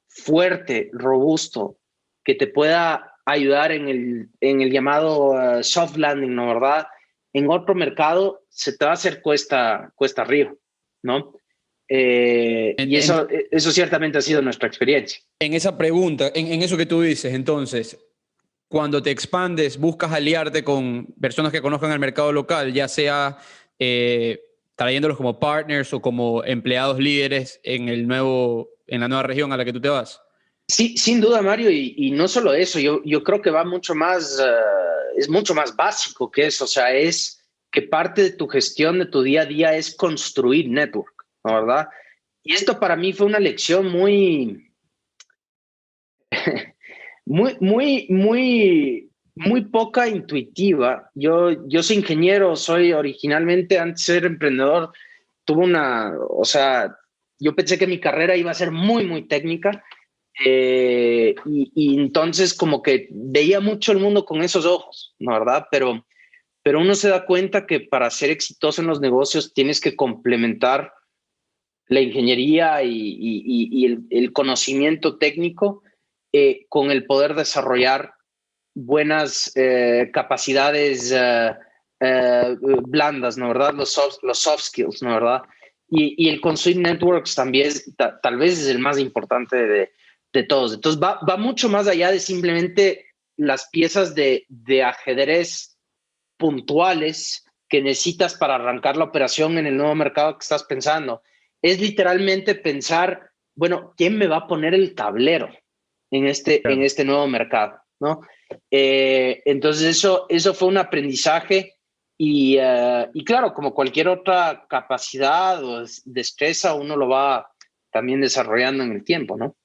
fuerte, robusto, que te pueda ayudar en el llamado soft landing, ¿no? ¿Verdad? En otro mercado se te va a hacer cuesta arriba, ¿no? Y eso ciertamente ha sido nuestra experiencia. En esa pregunta, en eso que tú dices, entonces, cuando te expandes, buscas aliarte con personas que conozcan el mercado local, ya sea trayéndolos como partners o como empleados líderes en la nueva región a la que tú te vas. Sí, sin duda, Mario, y no solo eso, yo creo que va mucho más, es mucho más básico que eso, o sea, es que parte de tu gestión de tu día a día es construir network, ¿no? ¿Verdad? Y esto para mí fue una lección muy, muy poca intuitiva. Yo soy ingeniero, soy originalmente, antes de ser emprendedor, o sea, yo pensé que mi carrera iba a ser muy técnica. Y entonces como que veía mucho el mundo con esos ojos, ¿no? ¿Verdad? Pero uno se da cuenta que para ser exitoso en los negocios tienes que complementar la ingeniería y el conocimiento técnico con el poder desarrollar buenas capacidades blandas, ¿no? ¿Verdad? Los soft skills, ¿no? ¿Verdad? Y el construir networks también tal vez es el más importante de todos. Entonces va mucho más allá de simplemente las piezas de ajedrez puntuales que necesitas para arrancar la operación en el nuevo mercado que estás pensando. Es literalmente pensar, bueno, ¿quién me va a poner el tablero en este nuevo mercado? ¿No? Entonces eso fue un aprendizaje y claro, como cualquier otra capacidad o destreza, uno lo va también desarrollando en el tiempo, ¿no?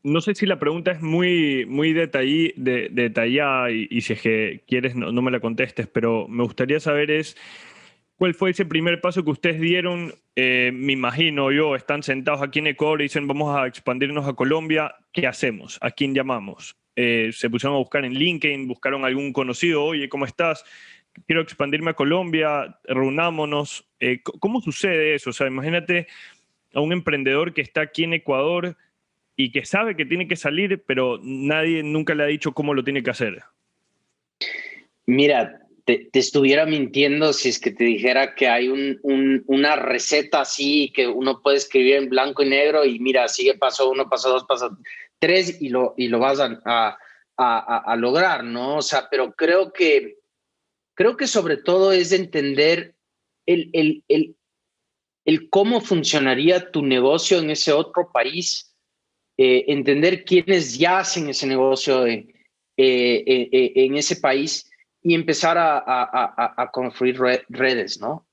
No sé si la pregunta es muy detallada y si es que quieres no me la contestes, pero me gustaría saber ¿cuál fue ese primer paso que ustedes dieron? Me imagino yo, están sentados aquí en Ecuador y dicen vamos a expandirnos a Colombia, ¿qué hacemos? ¿A quién llamamos? Se pusieron a buscar en LinkedIn, buscaron algún conocido, oye, ¿cómo estás? Quiero expandirme a Colombia, reunámonos. ¿Cómo sucede eso? O sea, imagínate a un emprendedor que está aquí en Ecuador y que sabe que tiene que salir, pero nadie nunca le ha dicho cómo lo tiene que hacer. Mira, te estuviera mintiendo si es que te dijera que hay una receta así que uno puede escribir en blanco y negro y mira, sigue paso 1, paso 2, paso 3 y lo vas a lograr, ¿no? O sea, pero creo que sobre todo es entender el cómo funcionaría tu negocio en ese otro país, entender quiénes ya hacen ese negocio en ese país y empezar a construir redes, ¿no?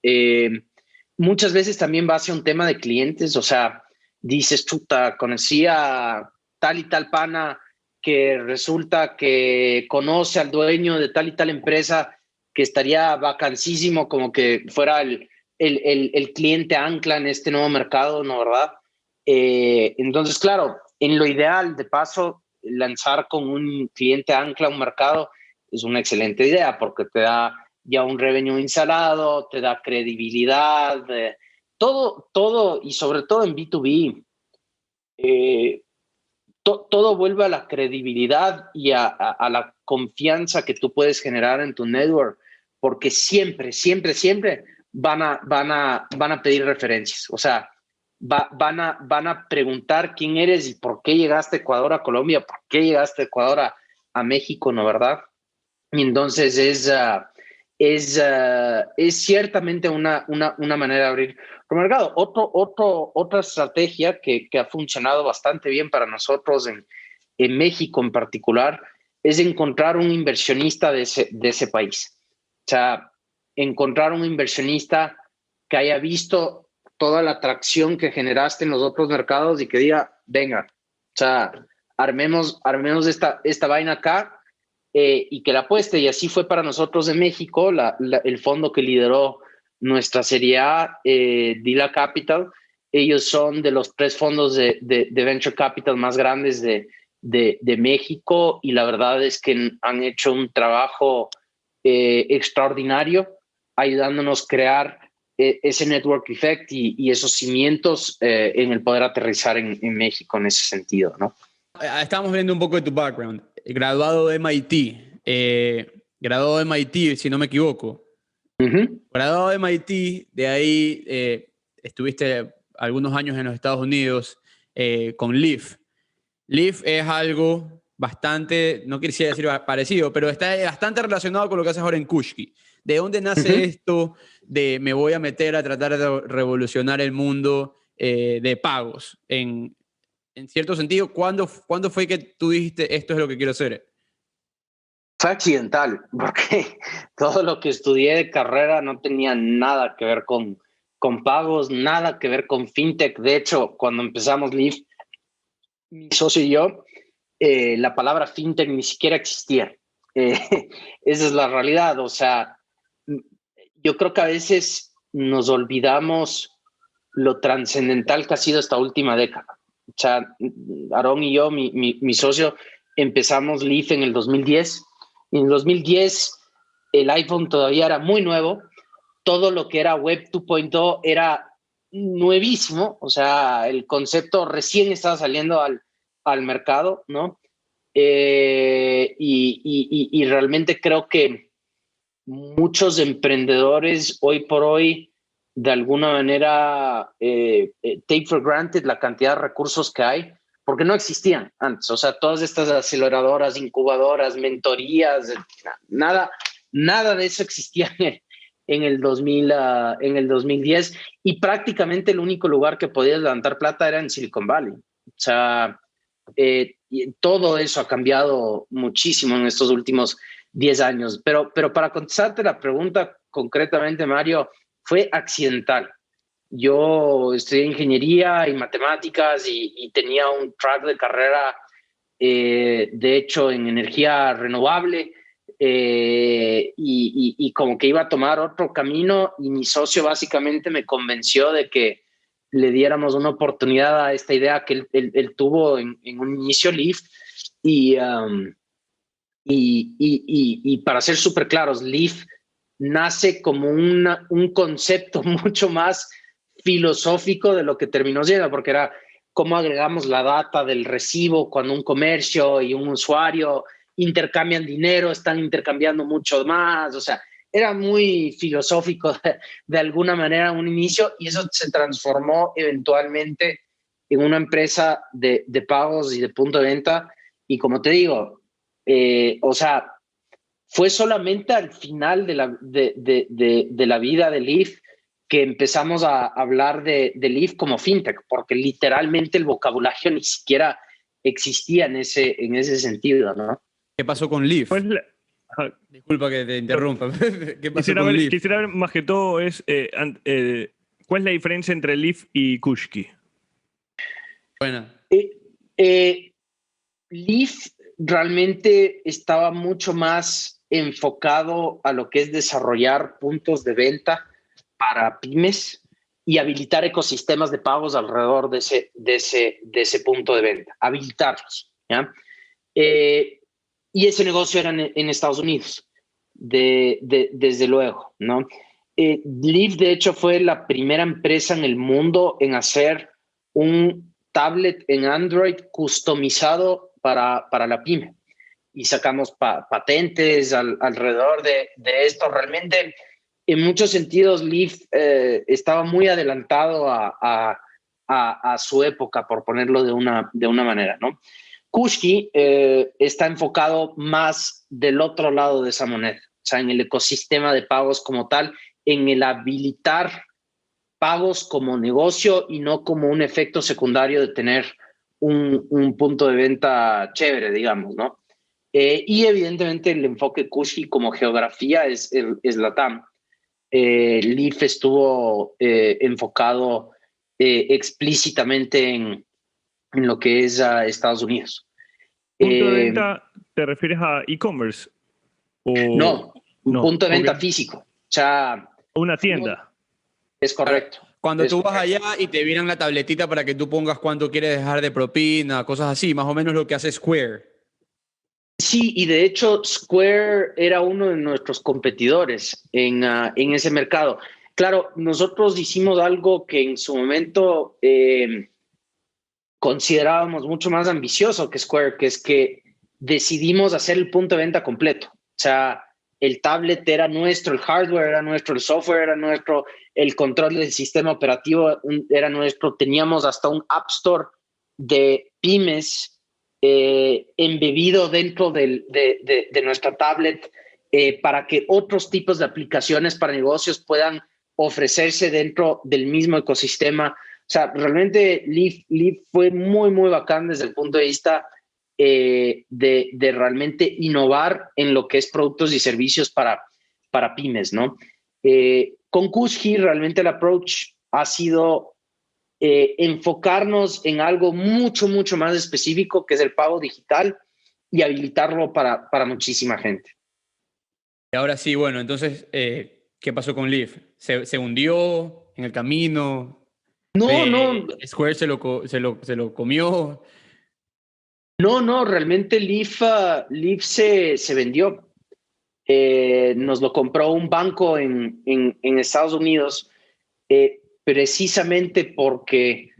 Muchas veces también va hacia un tema de clientes, o sea, dices, chuta, conocí a tal y tal pana que resulta que conoce al dueño de tal y tal empresa que estaría vacancísimo, como que fuera el cliente ancla en este nuevo mercado, ¿no? ¿Verdad? Entonces, claro, en lo ideal, de paso, lanzar con un cliente ancla a un mercado es una excelente idea porque te da ya un revenue instalado, te da credibilidad, todo, y sobre todo en B2B, todo vuelve a la credibilidad y a la confianza que tú puedes generar en tu network, porque siempre van a pedir referencias. O sea, van a preguntar quién eres y por qué llegaste a Ecuador, a Colombia, por qué llegaste a Ecuador, a México, ¿no, verdad? Y entonces es ciertamente una manera de abrir el mercado. Otra estrategia que ha funcionado bastante bien para nosotros en México en particular es encontrar un inversionista de ese país. O sea, encontrar un inversionista que haya visto toda la atracción que generaste en los otros mercados y que diga, venga, o sea, armemos esta vaina acá, y que la apueste. Y así fue para nosotros en México, el fondo que lideró nuestra Serie A, Dila Capital. Ellos son de los 3 fondos de Venture Capital más grandes de México, y la verdad es que han hecho un trabajo extraordinario ayudándonos a crear ese network effect y esos cimientos en el poder aterrizar en México en ese sentido, ¿no? Estábamos viendo un poco de tu background. Graduado de MIT. Graduado de MIT, si no me equivoco. Graduado de MIT, de ahí estuviste algunos años en los Estados Unidos con Leaf. Leaf es algo bastante, no quisiera decir parecido, pero está bastante relacionado con lo que haces ahora en Kushki. ¿De dónde nace esto de me voy a meter a tratar de revolucionar el mundo de pagos? En cierto sentido, ¿cuándo fue que tú dijiste esto es lo que quiero hacer? Fue accidental, porque todo lo que estudié de carrera no tenía nada que ver con pagos, nada que ver con fintech. De hecho, cuando empezamos Leaf, mi socio y yo, la palabra fintech ni siquiera existía. Esa es la realidad. O sea, yo creo que a veces nos olvidamos lo trascendental que ha sido esta última década. O sea, Aarón y yo, mi socio, empezamos Leaf en el 2010. En el 2010 el iPhone todavía era muy nuevo, todo lo que era Web 2.0 era nuevísimo, o sea, el concepto recién estaba saliendo al mercado, ¿no? Y realmente creo que muchos emprendedores hoy por hoy, de alguna manera, take for granted la cantidad de recursos que hay, porque no existían antes. O sea, todas estas aceleradoras, incubadoras, mentorías, nada de eso existía en el 2010, y prácticamente el único lugar que podías levantar plata era en Silicon Valley. O sea, todo eso ha cambiado muchísimo en estos últimos 10 años. Pero para contestarte la pregunta concretamente, Mario, fue accidental. Yo estudié ingeniería y matemáticas y tenía un track de carrera, de hecho, en energía renovable, y como que iba a tomar otro camino, y mi socio básicamente me convenció de que le diéramos una oportunidad a esta idea que él tuvo en un inicio, Leaf. Y para ser súper claros, Leaf nace como un concepto mucho más filosófico de lo que terminó siendo, porque era cómo agregamos la data del recibo cuando un comercio y un usuario intercambian dinero, están intercambiando mucho más. O sea, era muy filosófico de alguna manera un inicio, y eso se transformó eventualmente en una empresa de pagos y de punto de venta. Y como te digo, O sea, fue solamente al final de la vida de Leaf que empezamos a hablar de Leaf como fintech, porque literalmente el vocabulario ni siquiera existía en ese sentido, ¿no? ¿Qué pasó con Leaf? Pues Disculpa que te interrumpa. ¿Qué pasó con Leaf? Quisiera ver más que todo ¿cuál es la diferencia entre Leaf y Kushki? Bueno. Leaf realmente estaba mucho más enfocado a lo que es desarrollar puntos de venta para pymes y habilitar ecosistemas de pagos alrededor de ese punto de venta, habilitarlos, ¿ya? Y ese negocio era en Estados Unidos, desde luego, ¿no? Leaf, de hecho, fue la primera empresa en el mundo en hacer un tablet en Android customizado para la pyme. Y sacamos patentes alrededor de esto. Realmente, en muchos sentidos, Leaf estaba muy adelantado a su época, por ponerlo de una manera, ¿no? Kushki está enfocado más del otro lado de esa moneda, o sea, en el ecosistema de pagos como tal, en el habilitar pagos como negocio y no como un efecto secundario de tener un punto de venta chévere, digamos, ¿no? Y evidentemente el enfoque Kushki como geografía es LATAM. Leaf estuvo enfocado explícitamente en lo que es Estados Unidos. ¿Punto de venta te refieres a e-commerce? No, un punto de venta físico. O sea, una tienda. Es correcto. Cuando tú vas allá y te vienen la tabletita para que tú pongas cuánto quieres dejar de propina, cosas así, más o menos lo que hace Square. Sí, y de hecho Square era uno de nuestros competidores en ese mercado. Claro, nosotros hicimos algo que en su momento considerábamos mucho más ambicioso que Square, que es que decidimos hacer el punto de venta completo. O sea, el tablet era nuestro, el hardware era nuestro, el software era nuestro, el control del sistema operativo era nuestro. Teníamos hasta un App Store de pymes embebido dentro de nuestra tablet para que otros tipos de aplicaciones para negocios puedan ofrecerse dentro del mismo ecosistema. O sea, realmente Leaf fue muy, muy bacán desde el punto de vista de realmente innovar en lo que es productos y servicios para pymes, ¿no? Con Kushki realmente el approach ha sido enfocarnos en algo mucho, mucho más específico, que es el pago digital, y habilitarlo para muchísima gente. Y ahora sí, bueno, entonces, ¿qué pasó con Leaf? ¿Se hundió en el camino? No. ¿Square se lo comió? No, realmente Leaf se vendió. Nos lo compró un banco en Estados Unidos, precisamente porque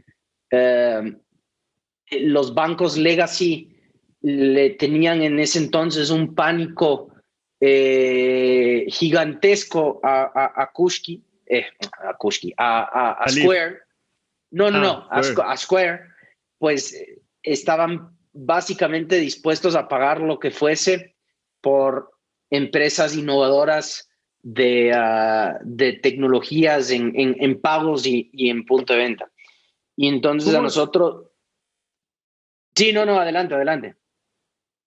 los bancos legacy le tenían en ese entonces un pánico gigantesco a Kushki, a Square. No, a Square, pues estaban básicamente dispuestos a pagar lo que fuese por empresas innovadoras de tecnologías en pagos y en punto de venta. Y entonces a nosotros... Sí, no, adelante.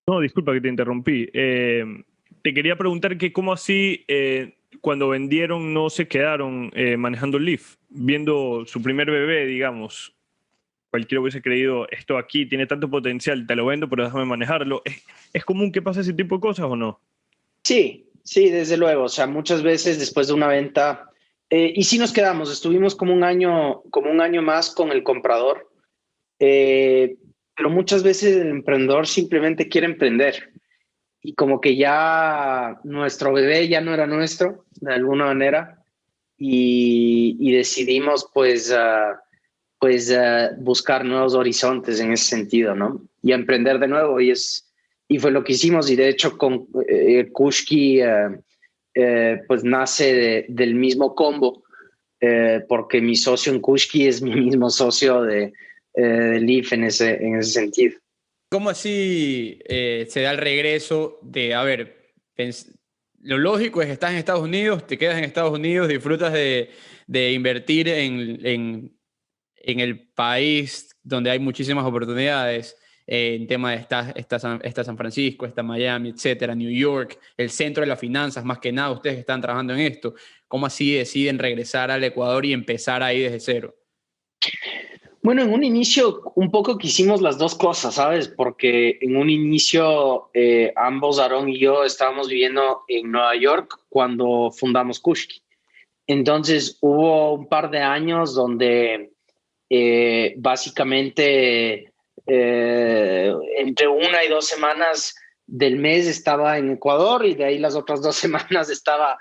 No, disculpa que te interrumpí. Te quería preguntar que cómo así cuando vendieron no se quedaron manejando Leaf, viendo su primer bebé, digamos. Cualquiera hubiese creído, esto aquí tiene tanto potencial, te lo vendo, pero déjame manejarlo. ¿Es común que pase ese tipo de cosas o no? Sí, desde luego. O sea, muchas veces después de una venta, y sí nos quedamos, estuvimos como un año más con el comprador, pero muchas veces el emprendedor simplemente quiere emprender. Y como que ya nuestro bebé ya no era nuestro, de alguna manera, y decidimos pues buscar nuevos horizontes en ese sentido, ¿no? Y emprender de nuevo, y fue lo que hicimos. Y de hecho con Kushki pues nace del mismo combo, porque mi socio en Kushki es mi mismo socio de Leaf en ese sentido. ¿Cómo así se da el regreso de, a ver, lo lógico es que estás en Estados Unidos, te quedas en Estados Unidos, disfrutas de invertir en el país donde hay muchísimas oportunidades, en tema de está San Francisco, está Miami, etcétera, New York, el centro de las finanzas, más que nada, ustedes que están trabajando en esto. ¿Cómo así deciden regresar al Ecuador y empezar ahí desde cero? Bueno, en un inicio un poco quisimos las dos cosas, ¿sabes? Porque en un inicio ambos, Aarón y yo, estábamos viviendo en Nueva York cuando fundamos Kushki. Entonces hubo un par de años donde básicamente entre 1 y 2 semanas del mes estaba en Ecuador y de ahí las otras 2 semanas estaba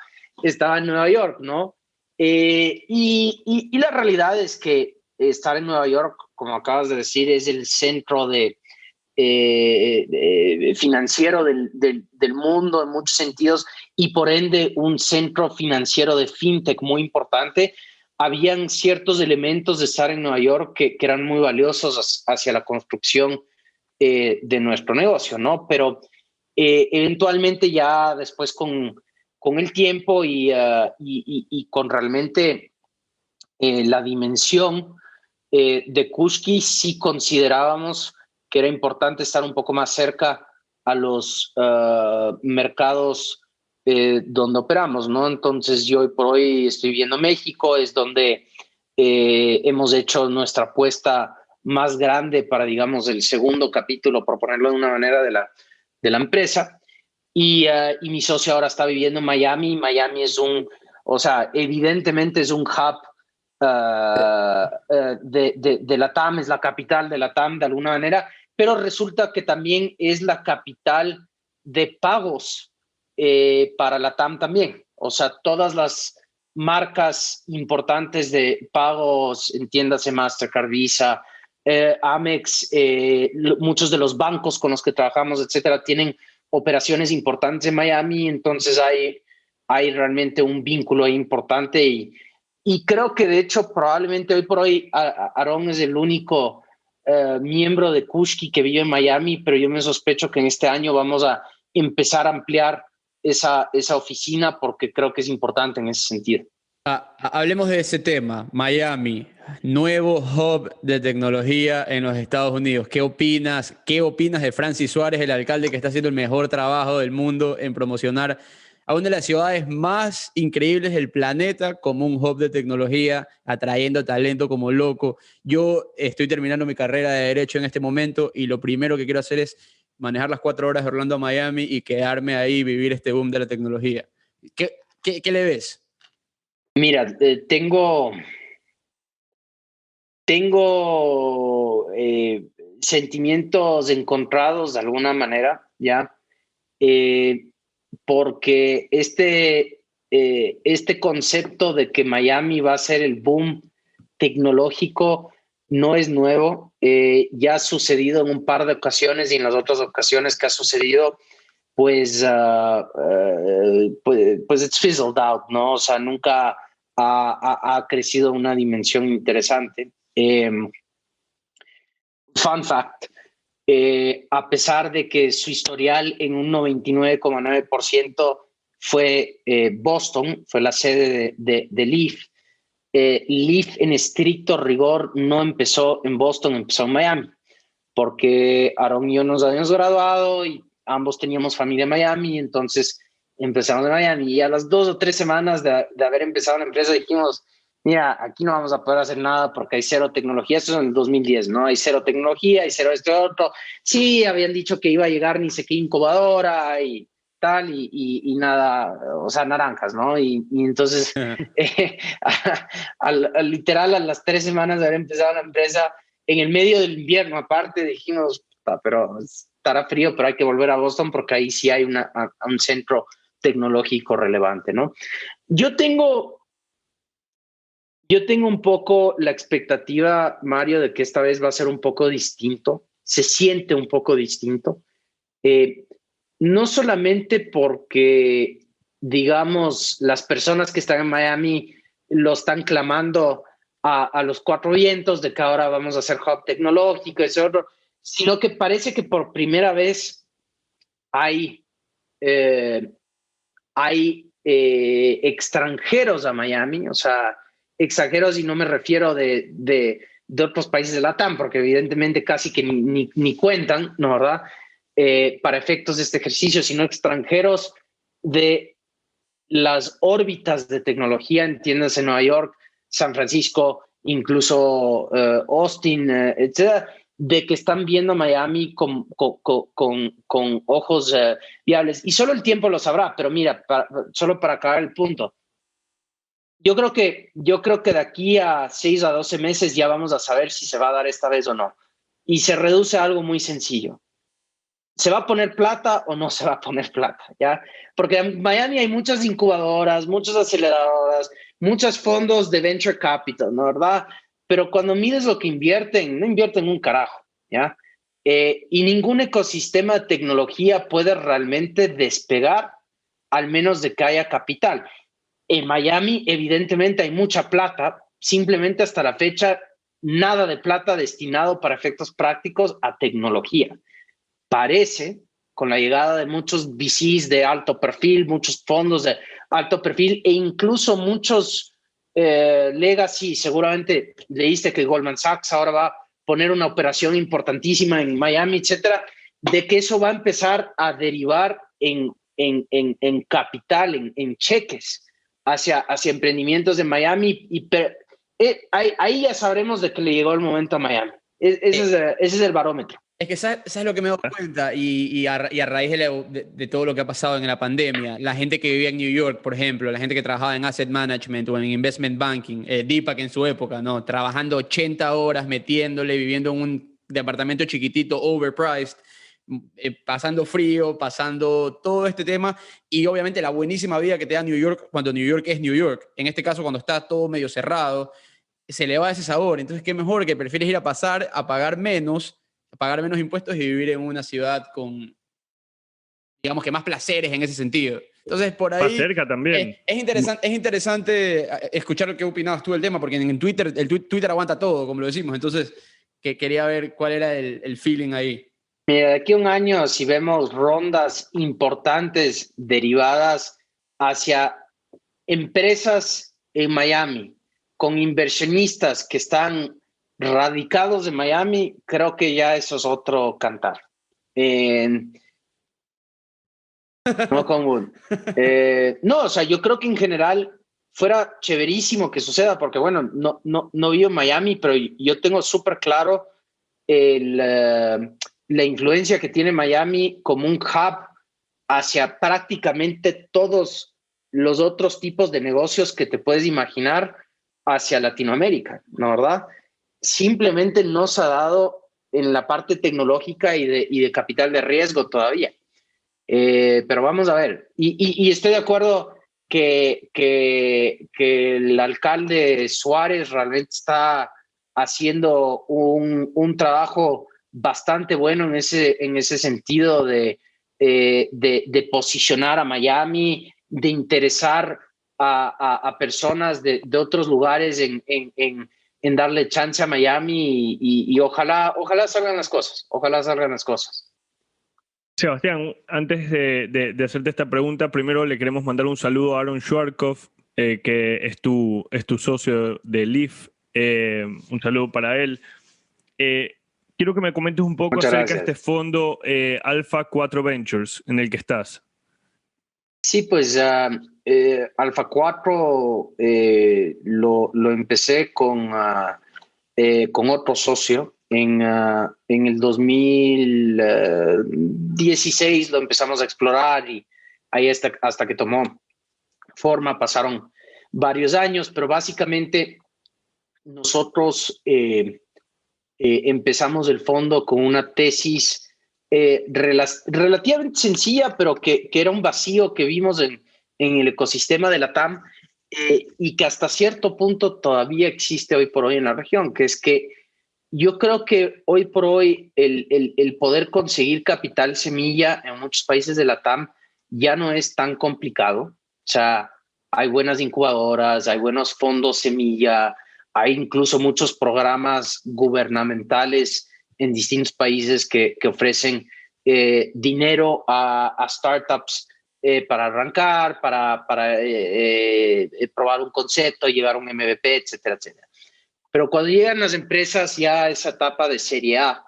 en Nueva York, ¿no? Y la realidad es que estar en Nueva York, como acabas de decir, es el centro financiero del mundo en muchos sentidos y por ende un centro financiero de fintech muy importante. Habían ciertos elementos de estar en Nueva York que eran muy valiosos hacia la construcción de nuestro negocio, ¿no? Pero eventualmente ya después con el tiempo y con realmente la dimensión de Kushki, sí considerábamos que era importante estar un poco más cerca a los mercados donde operamos, ¿no? Entonces yo hoy por hoy estoy viendo México, es donde hemos hecho nuestra apuesta más grande para, digamos, el segundo capítulo, por ponerlo de una manera, de la empresa. Y mi socio ahora está viviendo en Miami. Miami es o sea, evidentemente es un hub de la TAM, es la capital de la TAM de alguna manera, pero resulta que también es la capital de pagos para la TAM también. O sea, todas las marcas importantes de pagos, entiéndase Mastercard, Visa, Amex, muchos de los bancos con los que trabajamos, etcétera, tienen operaciones importantes en Miami, entonces hay realmente un vínculo ahí importante y creo que de hecho probablemente hoy por hoy Aarón es el único miembro de Kushki que vive en Miami, pero yo me sospecho que en este año vamos a empezar a ampliar esa oficina porque creo que es importante en ese sentido. Hablemos de ese tema, Miami, nuevo hub de tecnología en los Estados Unidos. ¿Qué opinas? ¿Qué opinas de Francis Suárez, el alcalde que está haciendo el mejor trabajo del mundo en promocionar a una de las ciudades más increíbles del planeta como un hub de tecnología, atrayendo talento como loco? Yo estoy terminando mi carrera de Derecho en este momento y lo primero que quiero hacer es manejar las 4 horas de Orlando a Miami y quedarme ahí y vivir este boom de la tecnología. ¿Qué le ves? Mira, tengo sentimientos encontrados de alguna manera, ¿ya? Porque este concepto de que Miami va a ser el boom tecnológico no es nuevo. Ya ha sucedido en un par de ocasiones y en las otras ocasiones que ha sucedido, pues it's fizzled out, ¿no? O sea, nunca ha crecido a una dimensión interesante. Fun fact, a pesar de que su historial en un 99,9% fue Boston, fue la sede de Leaf. Leaf en estricto rigor no empezó en Boston, empezó en Miami, porque Aaron y yo nos habíamos graduado y ambos teníamos familia en Miami, entonces empezamos en Miami y a las 2 o 3 semanas de haber empezado la empresa dijimos, mira, aquí no vamos a poder hacer nada porque hay cero tecnología. Esto es en el 2010, ¿no? Hay cero tecnología, hay cero esto y otro. Sí, habían dicho que iba a llegar ni sé qué incubadora y tal, y nada, o sea, naranjas, ¿no? Y entonces, literal, a las 3 semanas de haber empezado la empresa, en el medio del invierno, aparte, dijimos, pero estará frío, pero hay que volver a Boston porque ahí sí hay un centro tecnológico relevante, ¿no? Yo tengo un poco la expectativa, Mario, de que esta vez va a ser un poco distinto. Se siente un poco distinto. No solamente porque, digamos, las personas que están en Miami lo están clamando a los 4 vientos de que ahora vamos a hacer hub tecnológico, ese otro, sino que parece que por primera vez hay extranjeros a Miami, o sea, extranjeros, y no me refiero de otros países de LATAM, porque evidentemente casi que ni cuentan, ¿no, verdad? Para efectos de este ejercicio, sino extranjeros de las órbitas de tecnología, entiéndase Nueva York, San Francisco, incluso Austin, etcétera, de que están viendo Miami con ojos viables. Y solo el tiempo lo sabrá, pero mira, solo para acabar el punto. Yo creo que de aquí a 6 a 12 meses ya vamos a saber si se va a dar esta vez o no. Y se reduce a algo muy sencillo. ¿Se va a poner plata o no se va a poner plata? ¿Ya? Porque en Miami hay muchas incubadoras, muchas aceleradoras, muchos fondos de venture capital, ¿no? ¿Verdad? Pero cuando mides lo que invierten, no invierten un carajo, ¿ya? Y ningún ecosistema de tecnología puede realmente despegar, al menos de que haya capital. En Miami, evidentemente, hay mucha plata, simplemente hasta la fecha, nada de plata destinado para efectos prácticos a tecnología. Parece, con la llegada de muchos VCs de alto perfil, muchos fondos de alto perfil e incluso muchos legacy, seguramente leíste que Goldman Sachs ahora va a poner una operación importantísima en Miami, etcétera, de que eso va a empezar a derivar en capital, en cheques hacia emprendimientos de Miami. Ahí ya sabremos de que le llegó el momento a Miami. Ese es el barómetro. Es que ¿sabes lo que me doy cuenta? Y a raíz de todo lo que ha pasado en la pandemia, la gente que vivía en New York, por ejemplo, la gente que trabajaba en asset management o en investment banking, Deepak en su época, ¿no? Trabajando 80 horas, metiéndole, viviendo en un departamento chiquitito, overpriced, pasando frío, pasando todo este tema, y obviamente la buenísima vida que te da New York cuando New York es New York. En este caso, cuando está todo medio cerrado, se le va ese sabor. Entonces, ¿qué mejor que prefieres ir a pasar a pagar menos impuestos y vivir en una ciudad con, digamos que más placeres en ese sentido? Entonces, por ahí... Más cerca también. Es interesante escuchar qué opinabas tú del tema, porque en Twitter, Twitter aguanta todo, como lo decimos. Entonces, quería ver cuál era el feeling ahí. Mira, de aquí a un año, si vemos rondas importantes derivadas hacia empresas en Miami, con inversionistas que están radicados en Miami, creo que ya eso es otro cantar. No con Wood. No, o sea, yo creo que en general fuera chéverísimo que suceda, porque bueno, no vivo en Miami, pero yo tengo súper claro la influencia que tiene Miami como un hub hacia prácticamente todos los otros tipos de negocios que te puedes imaginar hacia Latinoamérica, ¿no, verdad? Simplemente no se ha dado en la parte tecnológica y de capital de riesgo todavía. Pero vamos a ver. Y estoy de acuerdo que el alcalde Suárez realmente está haciendo un trabajo bastante bueno en ese sentido de posicionar a Miami, de interesar a personas de otros lugares en darle chance a Miami y ojalá salgan las cosas, ojalá salgan las cosas. Sebastián, antes de hacerte esta pregunta, primero le queremos mandar un saludo a Aaron Schwarkov, que es tu socio de Leaf. Un saludo para él. Quiero que me comentes un poco acerca de este fondo Alpha 4 Ventures en el que estás. Sí, pues Alpha 4 lo empecé con otro socio. En el 2016 lo empezamos a explorar y ahí hasta que tomó forma pasaron varios años, pero básicamente nosotros empezamos el fondo con una tesis relativamente sencilla, pero que era un vacío que vimos en el ecosistema de la TAM y que hasta cierto punto todavía existe hoy por hoy en la región, que es que yo creo que hoy por hoy el poder conseguir capital semilla en muchos países de la TAM ya no es tan complicado. O sea, hay buenas incubadoras, hay buenos fondos semilla, hay incluso muchos programas gubernamentales en distintos países que ofrecen dinero a startups para arrancar, para probar un concepto, llevar un MVP, etcétera, etcétera. Pero cuando llegan las empresas ya a esa etapa de Serie A,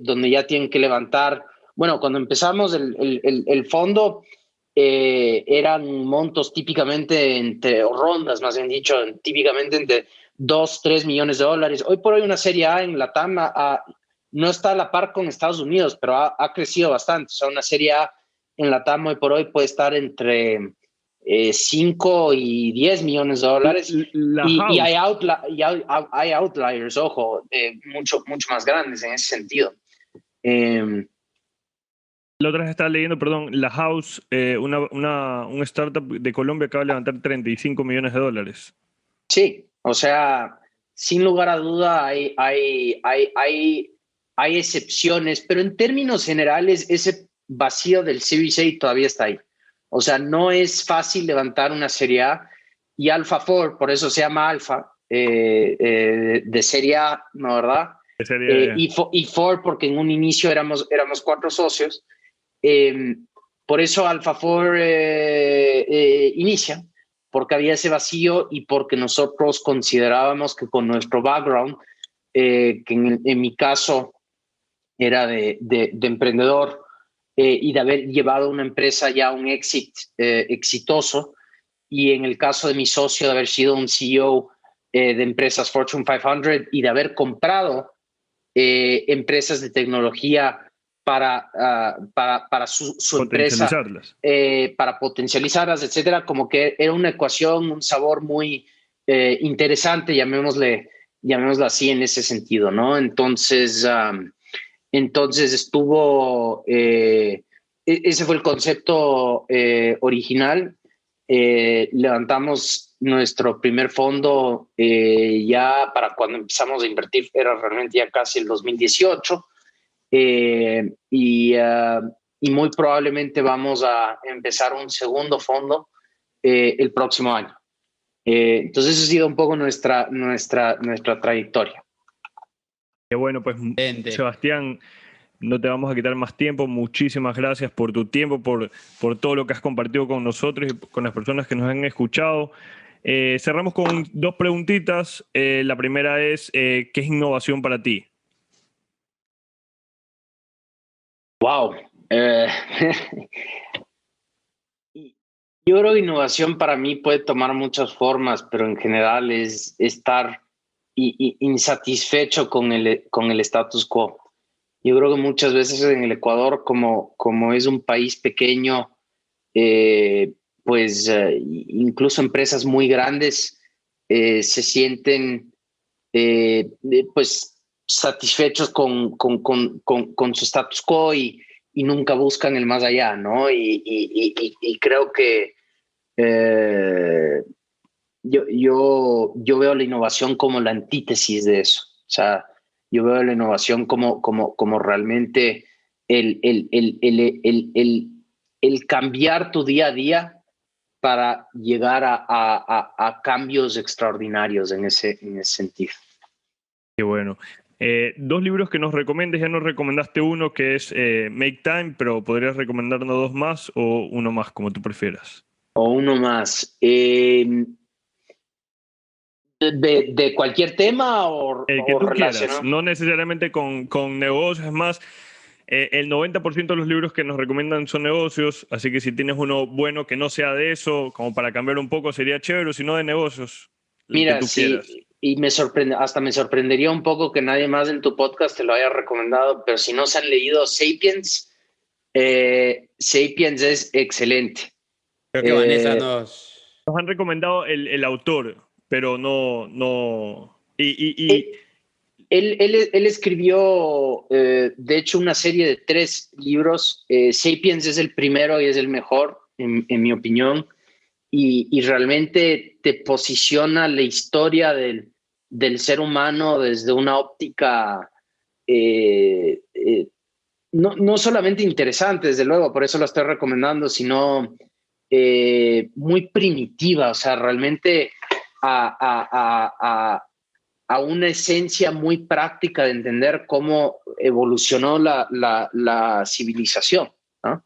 donde ya tienen que levantar, bueno, cuando empezamos el fondo, eran montos típicamente o rondas, más bien dicho, típicamente entre 2-3 millones de dólares. Hoy por hoy una Serie A en LATAM no está a la par con Estados Unidos, pero ha crecido bastante. O sea, una Serie A en LATAM hoy por hoy puede estar entre 5 y 10 millones de dólares. Y hay outliers, ojo, mucho más grandes en ese sentido. La otra vez estaba leyendo, perdón, La House, un startup de Colombia acaba de levantar 35 millones de dólares. Sí, o sea, sin lugar a duda hay excepciones, pero en términos generales ese vacío del Series A todavía está ahí. O sea, no es fácil levantar una Serie A y AlphaFour, por eso se llama Alpha, de Serie A, ¿no, verdad? Y Four, porque en un inicio éramos 4 socios. Por eso AlphaFour inicia, porque había ese vacío y porque nosotros considerábamos que con nuestro background, que en mi caso era de emprendedor y de haber llevado una empresa ya a un exitoso, y en el caso de mi socio de haber sido un CEO de empresas Fortune 500 y de haber comprado empresas de tecnología para su empresa, para potencializarlas, etcétera, como que era una ecuación, un sabor muy interesante, llamémosla así en ese sentido, ¿no? Entonces estuvo, ese fue el concepto original. Levantamos nuestro primer fondo ya para cuando empezamos a invertir, era realmente ya casi el 2018. Y muy probablemente vamos a empezar un segundo fondo el próximo año. Entonces, esa ha sido un poco nuestra trayectoria. Qué bueno, pues, Sebastián, no te vamos a quitar más tiempo. Muchísimas gracias por tu tiempo, por todo lo que has compartido con nosotros y con las personas que nos han escuchado. Cerramos con 2 preguntitas. La primera es, ¿qué es innovación para ti? Wow. Yo creo que innovación para mí puede tomar muchas formas, pero en general es estar insatisfecho con el status quo. Yo creo que muchas veces en el Ecuador, como es un país pequeño, pues incluso empresas muy grandes se sienten pues satisfechos con su status quo y nunca buscan el más allá, ¿no? Y creo que yo veo la innovación como la antítesis de eso. O sea, yo veo la innovación como realmente el cambiar tu día a día para llegar a cambios extraordinarios en ese sentido. Qué bueno. 2 libros que nos recomiendes. Ya nos recomendaste uno que es Make Time, pero ¿podrías recomendarnos 2 más o uno más, como tú prefieras? O uno más. ¿De cualquier tema o el que tú relacionado? Quieras, no necesariamente con negocios. Es más, el 90% de los libros que nos recomiendan son negocios, así que si tienes uno bueno que no sea de eso, como para cambiar un poco, sería chévere, si no de negocios. Mira, que tú quieras. Y me sorprendería un poco que nadie más en tu podcast te lo haya recomendado, pero si no se han leído Sapiens, Sapiens es excelente. Creo que Vanessa nos han recomendado el autor, pero no. Él escribió, de hecho, una serie de 3 libros. Sapiens es el primero y es el mejor, en mi opinión, y realmente te posiciona la historia del ser humano desde una óptica no solamente interesante, desde luego, por eso lo estoy recomendando, sino muy primitiva. O sea, realmente a a una esencia muy práctica de entender cómo evolucionó la civilización, ¿no?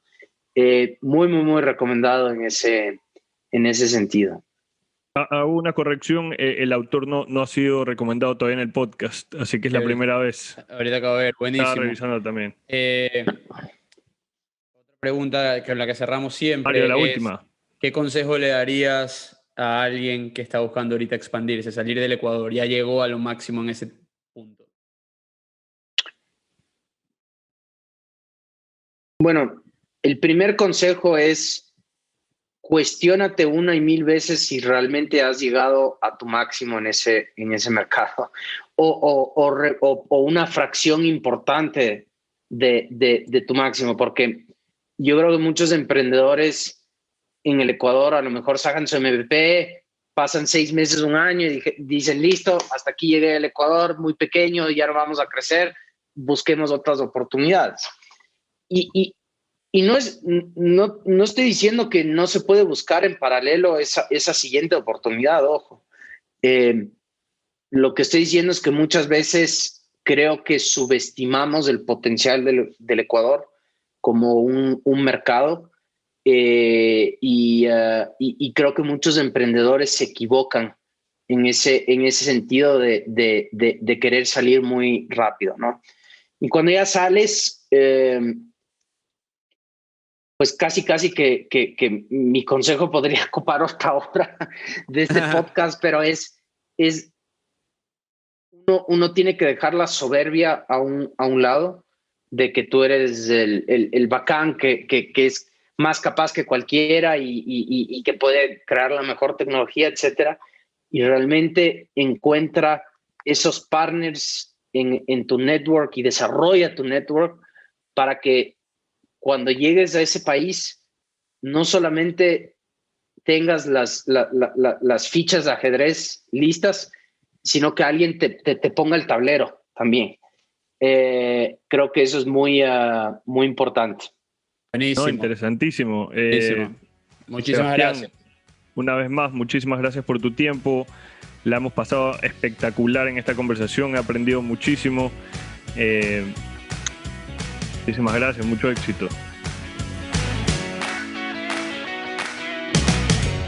Muy, muy, muy recomendado en ese sentido. Hago una corrección, el autor no ha sido recomendado todavía en el podcast, así que es la primera vez. Ahorita acabo de ver, buenísimo. Estaba revisando también. Otra pregunta con la que cerramos siempre Mario, la es, última. ¿qué consejo le darías a alguien que está buscando ahorita expandirse, salir del Ecuador? Ya llegó a lo máximo en ese punto. Bueno, el primer consejo es cuestiónate 1 y 1000 veces si realmente has llegado a tu máximo en ese mercado o una fracción importante de tu máximo, porque yo creo que muchos emprendedores en el Ecuador a lo mejor sacan su MVP, pasan 6 meses, 1 año y dicen, listo, hasta aquí llegué al Ecuador, muy pequeño, ya no vamos a crecer, busquemos otras oportunidades. Y no estoy diciendo que no se puede buscar en paralelo esa siguiente oportunidad, ojo. Lo que estoy diciendo es que muchas veces creo que subestimamos el potencial del Ecuador como un mercado y creo que muchos emprendedores se equivocan en ese sentido de querer salir muy rápido, ¿no? Y cuando ya sales... pues casi que mi consejo podría ocupar otra hora de este podcast, pero uno tiene que dejar la soberbia a un lado, de que tú eres el bacán, que es más capaz que cualquiera y que puede crear la mejor tecnología, etcétera, y realmente encuentra esos partners en tu network y desarrolla tu network para que cuando llegues a ese país, no solamente tengas las fichas de ajedrez listas, sino que alguien te ponga el tablero también. Creo que eso es muy importante. Buenísimo. No, interesantísimo. Muchísimas gracias. Una vez más, muchísimas gracias por tu tiempo. La hemos pasado espectacular en esta conversación. He aprendido muchísimo. Muchísimas gracias, mucho éxito.